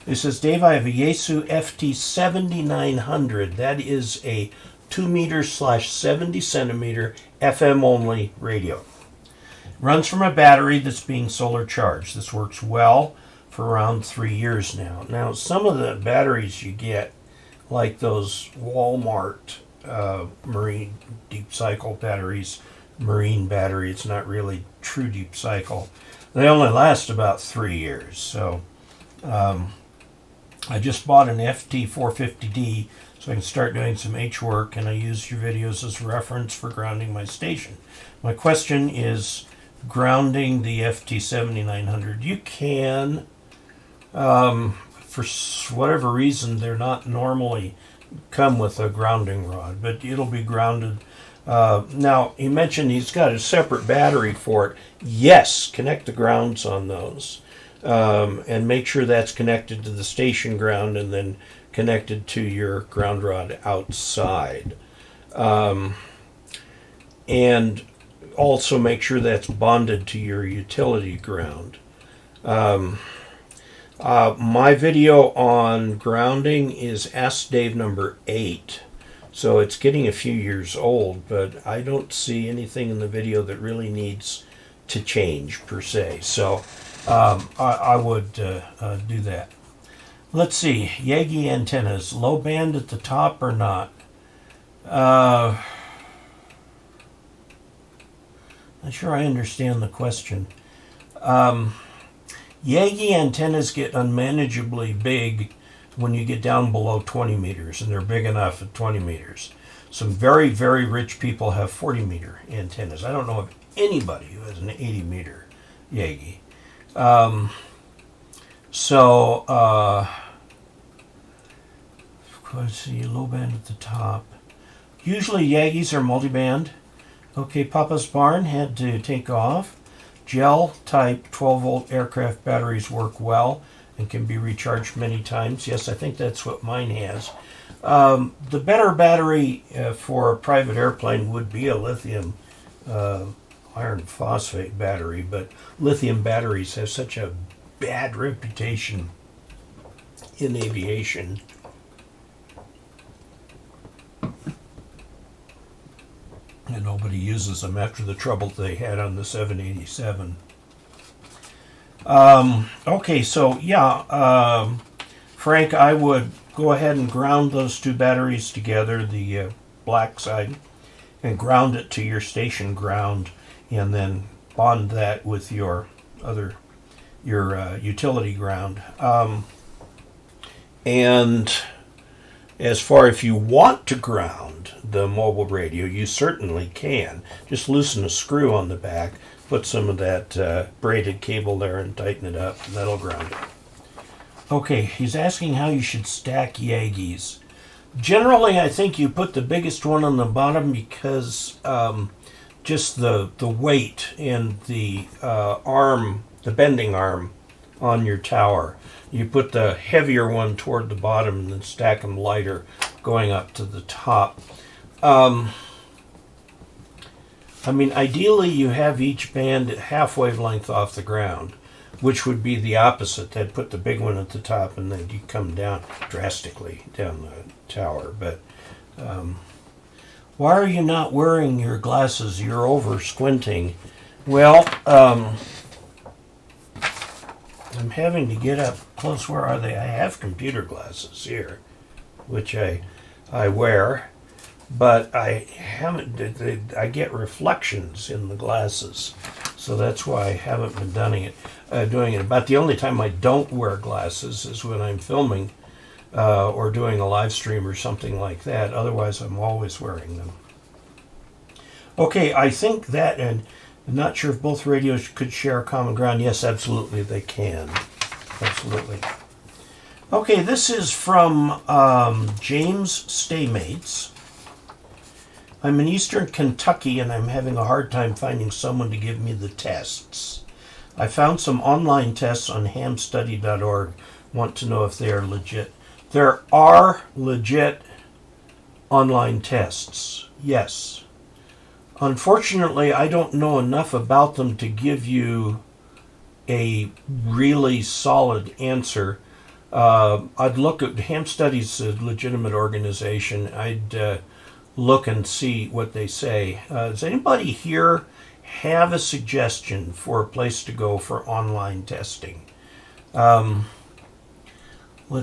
It says, Dave, I have a Yaesu FT7900. That is a 2-meter/70 centimeter FM only radio. Runs from a battery that's being solar charged. This works well for around 3 years now. Now, some of the batteries you get like those Walmart marine deep cycle batteries, marine battery. It's not really true deep cycle. They only last about 3 years. So I just bought an FT450D so I can start doing some H work, and I use your videos as reference for grounding my station. My question is grounding the FT7900. You can, for whatever reason, they're not normally come with a grounding rod, but it'll be grounded. Now, he mentioned he's got a separate battery for it. Yes, connect the grounds on those. And make sure that's connected to the station ground and then connected to your ground rod outside. And also make sure that's bonded to your utility ground. My video on grounding is Ask Dave number 8. So it's getting a few years old, but I don't see anything in the video that really needs to change per se. So I would do that. Let's see. Yagi antennas, low band at the top or not? Not sure I understand the question. Yagi antennas get unmanageably big when you get down below 20 meters, and they're big enough at 20 meters. Some very, very rich people have 40 meter antennas. I don't know of anybody who has an 80 meter Yagi. Let's see, low band at the top. Usually Yagis are multiband. Okay, Papa's Barn had to take off. Gel type 12 volt aircraft batteries work well and can be recharged many times. Yes, I think that's what mine has. The better battery for a private airplane would be a lithium iron phosphate battery, but lithium batteries have such a bad reputation in aviation. And nobody uses them after the trouble they had on the 787. Okay, so yeah, Frank, I would go ahead and ground those two batteries together, the black side, and ground it to your station ground, and then bond that with your utility ground. And as far if you want to ground the mobile radio, you certainly can. Just loosen a screw on the back, put some of that braided cable there and tighten it up, and that'll ground it. Okay, he's asking how you should stack Yagis. Generally, I think you put the biggest one on the bottom because just the weight and the arm, the bending arm on your tower. You put the heavier one toward the bottom and then stack them lighter going up to the top. I mean, ideally you have each band at half wavelength off the ground, which would be the opposite. They'd put the big one at the top and then you come down drastically down the tower. But why are you not wearing your glasses? You're over squinting. Well, I'm having to get up close. Where are they? I have computer glasses here, which I wear, but I haven't. I get reflections in the glasses, so that's why I haven't been doing it. About the only time I don't wear glasses is when I'm filming or doing a live stream or something like that. Otherwise, I'm always wearing them. Okay, I think that, and I'm not sure if both radios could share common ground. Yes, absolutely, they can. Absolutely. Okay, this is from James Staymates. I'm in eastern Kentucky and I'm having a hard time finding someone to give me the tests. I found some online tests on hamstudy.org. Want to know if they are legit. There are legit online tests, yes. Unfortunately, I don't know enough about them to give you a really solid answer. I'd look at Ham Study's a legitimate organization. I'd look and see what they say. Does anybody here have a suggestion for a place to go for online testing? Let's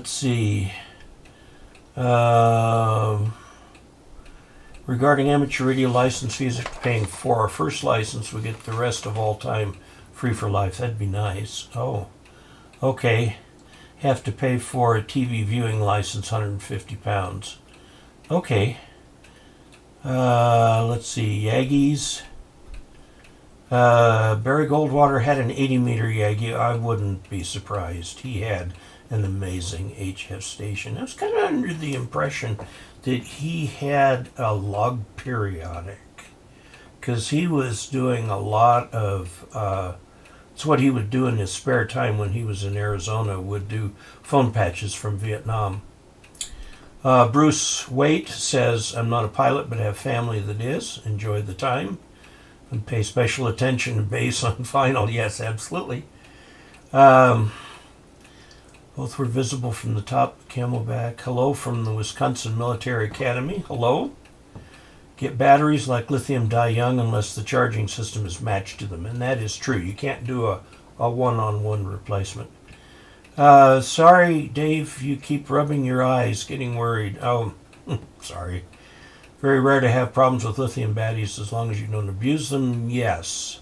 see. Regarding amateur radio license fees, after paying for our first license, we get the rest of all time free for life. That'd be nice. Oh, okay. Have to pay for a TV viewing license, £150. Okay. Let's see. Yagi's. Barry Goldwater had an 80-meter Yagi. I wouldn't be surprised. He had an amazing HF station. I was kind of under the impression that he had a lug periodic, because he was doing a lot of, it's what he would do in his spare time when he was in Arizona, would do phone patches from Vietnam. Bruce Waite says, I'm not a pilot, but have family that is. Enjoy the time. And pay special attention to bass on final. Yes, absolutely. Both were visible from the top of Camelback. Hello from the Wisconsin Military Academy. Hello. Get batteries like lithium die young unless the charging system is matched to them. And that is true. You can't do a one-on-one replacement. Sorry, Dave, you keep rubbing your eyes, getting worried. Oh, sorry. Very rare to have problems with lithium batteries as long as you don't abuse them. Yes.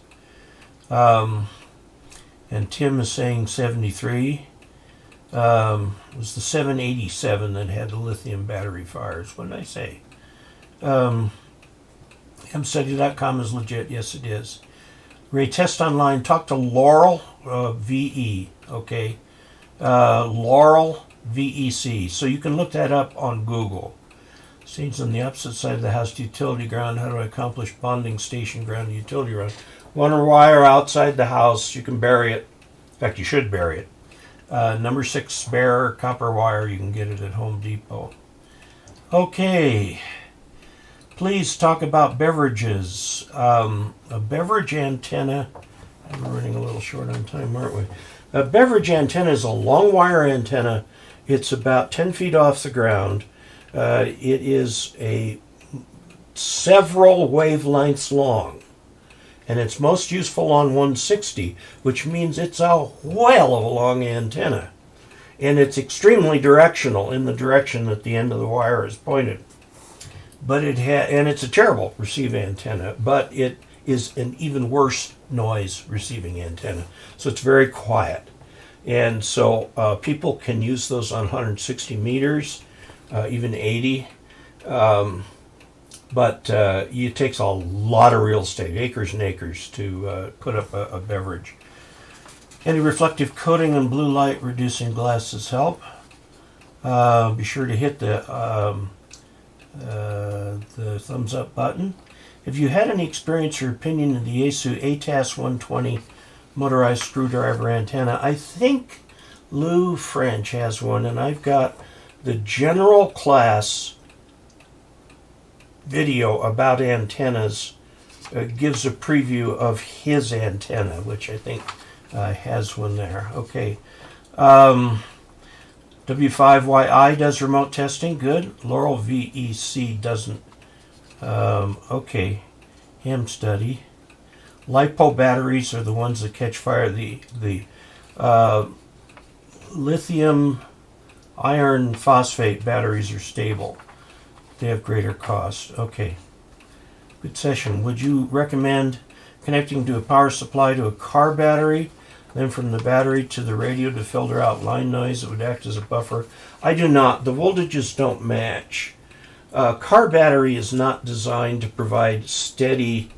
And Tim is saying 73. It was the 787 that had the lithium battery fires. What did I say? mstudy.com is legit. Yes, it is. Ray, test online. Talk to Laurel VE. Okay. Laurel VEC. So you can look that up on Google. Stations on the opposite side of the house to utility ground. How do I accomplish bonding station ground to utility ground? One wire outside the house. You can bury it. In fact, you should bury it. Number 6 spare copper wire. You can get it at Home Depot. Okay. Please talk about beverages. A beverage antenna. We're running a little short on time, aren't we? A beverage antenna is a long wire antenna. It's about 10 feet off the ground. It is several wavelengths long, and it's most useful on 160, which means it's a whale of a long antenna, and it's extremely directional in the direction that the end of the wire is pointed. But and it's a terrible receive antenna, but it is an even worse noise receiving antenna. So it's very quiet, and so people can use those on 160 meters. Even 80, but it takes a lot of real estate, acres and acres, to put up a beverage. Anti-reflective coating and blue light reducing glasses help. Be sure to hit the thumbs up button. Have you had any experience or opinion of the Yaesu ATAS 120 motorized screwdriver antenna? I think Lou French has one, and I've got the general class video about antennas. Gives a preview of his antenna, which I think has one there. Okay. W5YI does remote testing. Good. Laurel VEC doesn't. Okay. Ham study. LiPo batteries are the ones that catch fire. The lithium iron phosphate batteries are stable. They have greater cost. Okay. Good session. Would you recommend connecting to a power supply to a car battery, then from the battery to the radio to filter out line noise that would act as a buffer? I do not. The voltages don't match. Car battery is not designed to provide steady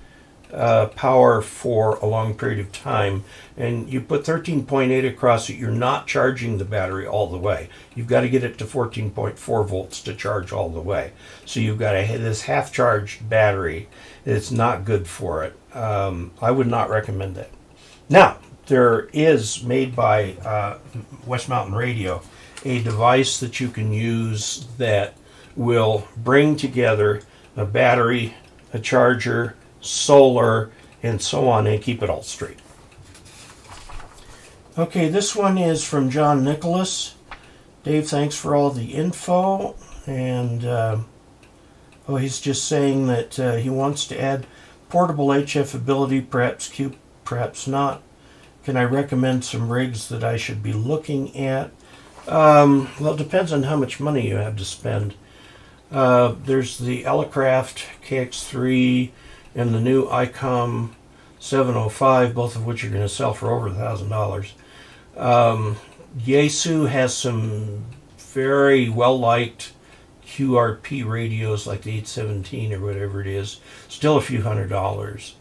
power for a long period of time, and you put 13.8 across it, you're not charging the battery all the way. You've got to get it to 14.4 volts to charge all the way. So you've got this half-charged battery. It's not good for it. I would not recommend that. Now, there is, made by West Mountain Radio, a device that you can use that will bring together a battery, a charger, solar, and so on, and keep it all straight. Okay, this one is from John Nicholas. Dave, thanks for all the info. And he's just saying that he wants to add portable HF ability, perhaps Q, perhaps not. Can I recommend some rigs that I should be looking at? Well, it depends on how much money you have to spend. There's the Elecraft KX3 and the new ICOM 705, both of which are going to sell for over $1,000. Yaesu has some very well-liked QRP radios like the 817 or whatever it is, still a few $100s.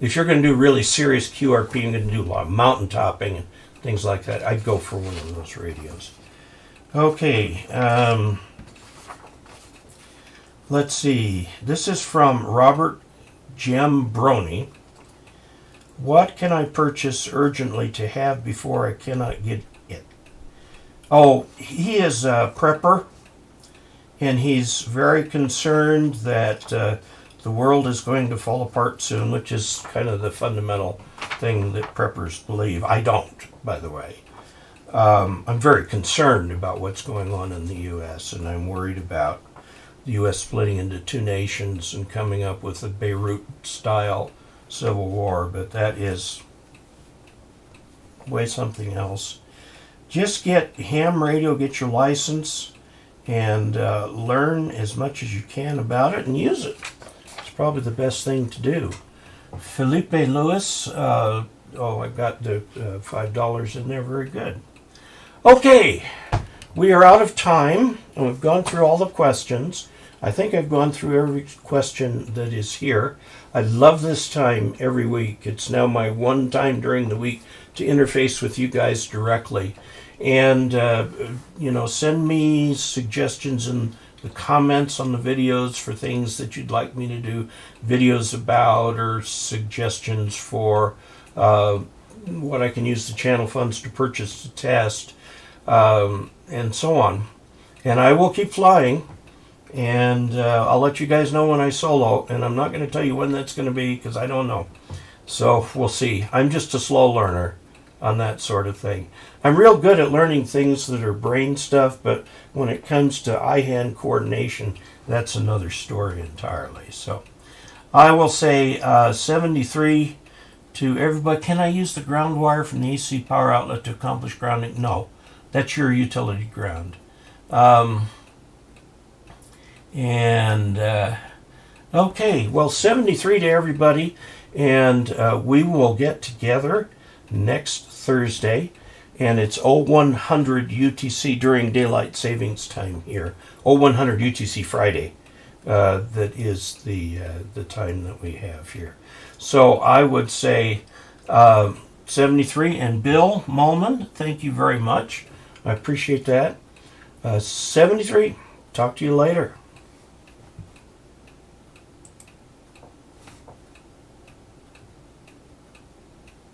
If you're going to do really serious QRP, you're going to do a lot of mountain topping and things like that, I'd go for one of those radios. Okay, let's see. This is from Robert Gembroni. What can I purchase urgently to have before I cannot get it? Oh, he is a prepper, and he's very concerned that the world is going to fall apart soon, which is kind of the fundamental thing that preppers believe. I don't, by the way. I'm very concerned about what's going on in the U.S., and I'm worried about the U.S. splitting into two nations and coming up with a Beirut-style civil war, but that is way something else. Just get ham radio, get your license, and learn as much as you can about it and use it. It's probably the best thing to do. Felipe Lewis, I got the $5 in there, very good. Okay, we are out of time, and we've gone through all the questions. I think I've gone through every question that is here. I love this time every week. It's now my one time during the week to interface with you guys directly. And, send me suggestions in the comments on the videos for things that you'd like me to do videos about, or suggestions for what I can use the channel funds to purchase to test, and so on. And I will keep flying. And I'll let you guys know when I solo, and I'm not going to tell you when that's going to be because I don't know. So we'll see. I'm just a slow learner on that sort of thing. I'm real good at learning things that are brain stuff, but when it comes to eye-hand coordination, that's another story entirely. So I will say 73 to everybody. Can I use the ground wire from the AC power outlet to accomplish grounding? No, that's your utility ground. Okay, well, 73 to everybody, and we will get together next Thursday, and it's 0100 UTC during daylight savings time here. 0100 UTC Friday, that is the time that we have here. So I would say 73, and Bill Mullman, thank you very much. I appreciate that. 73, talk to you later.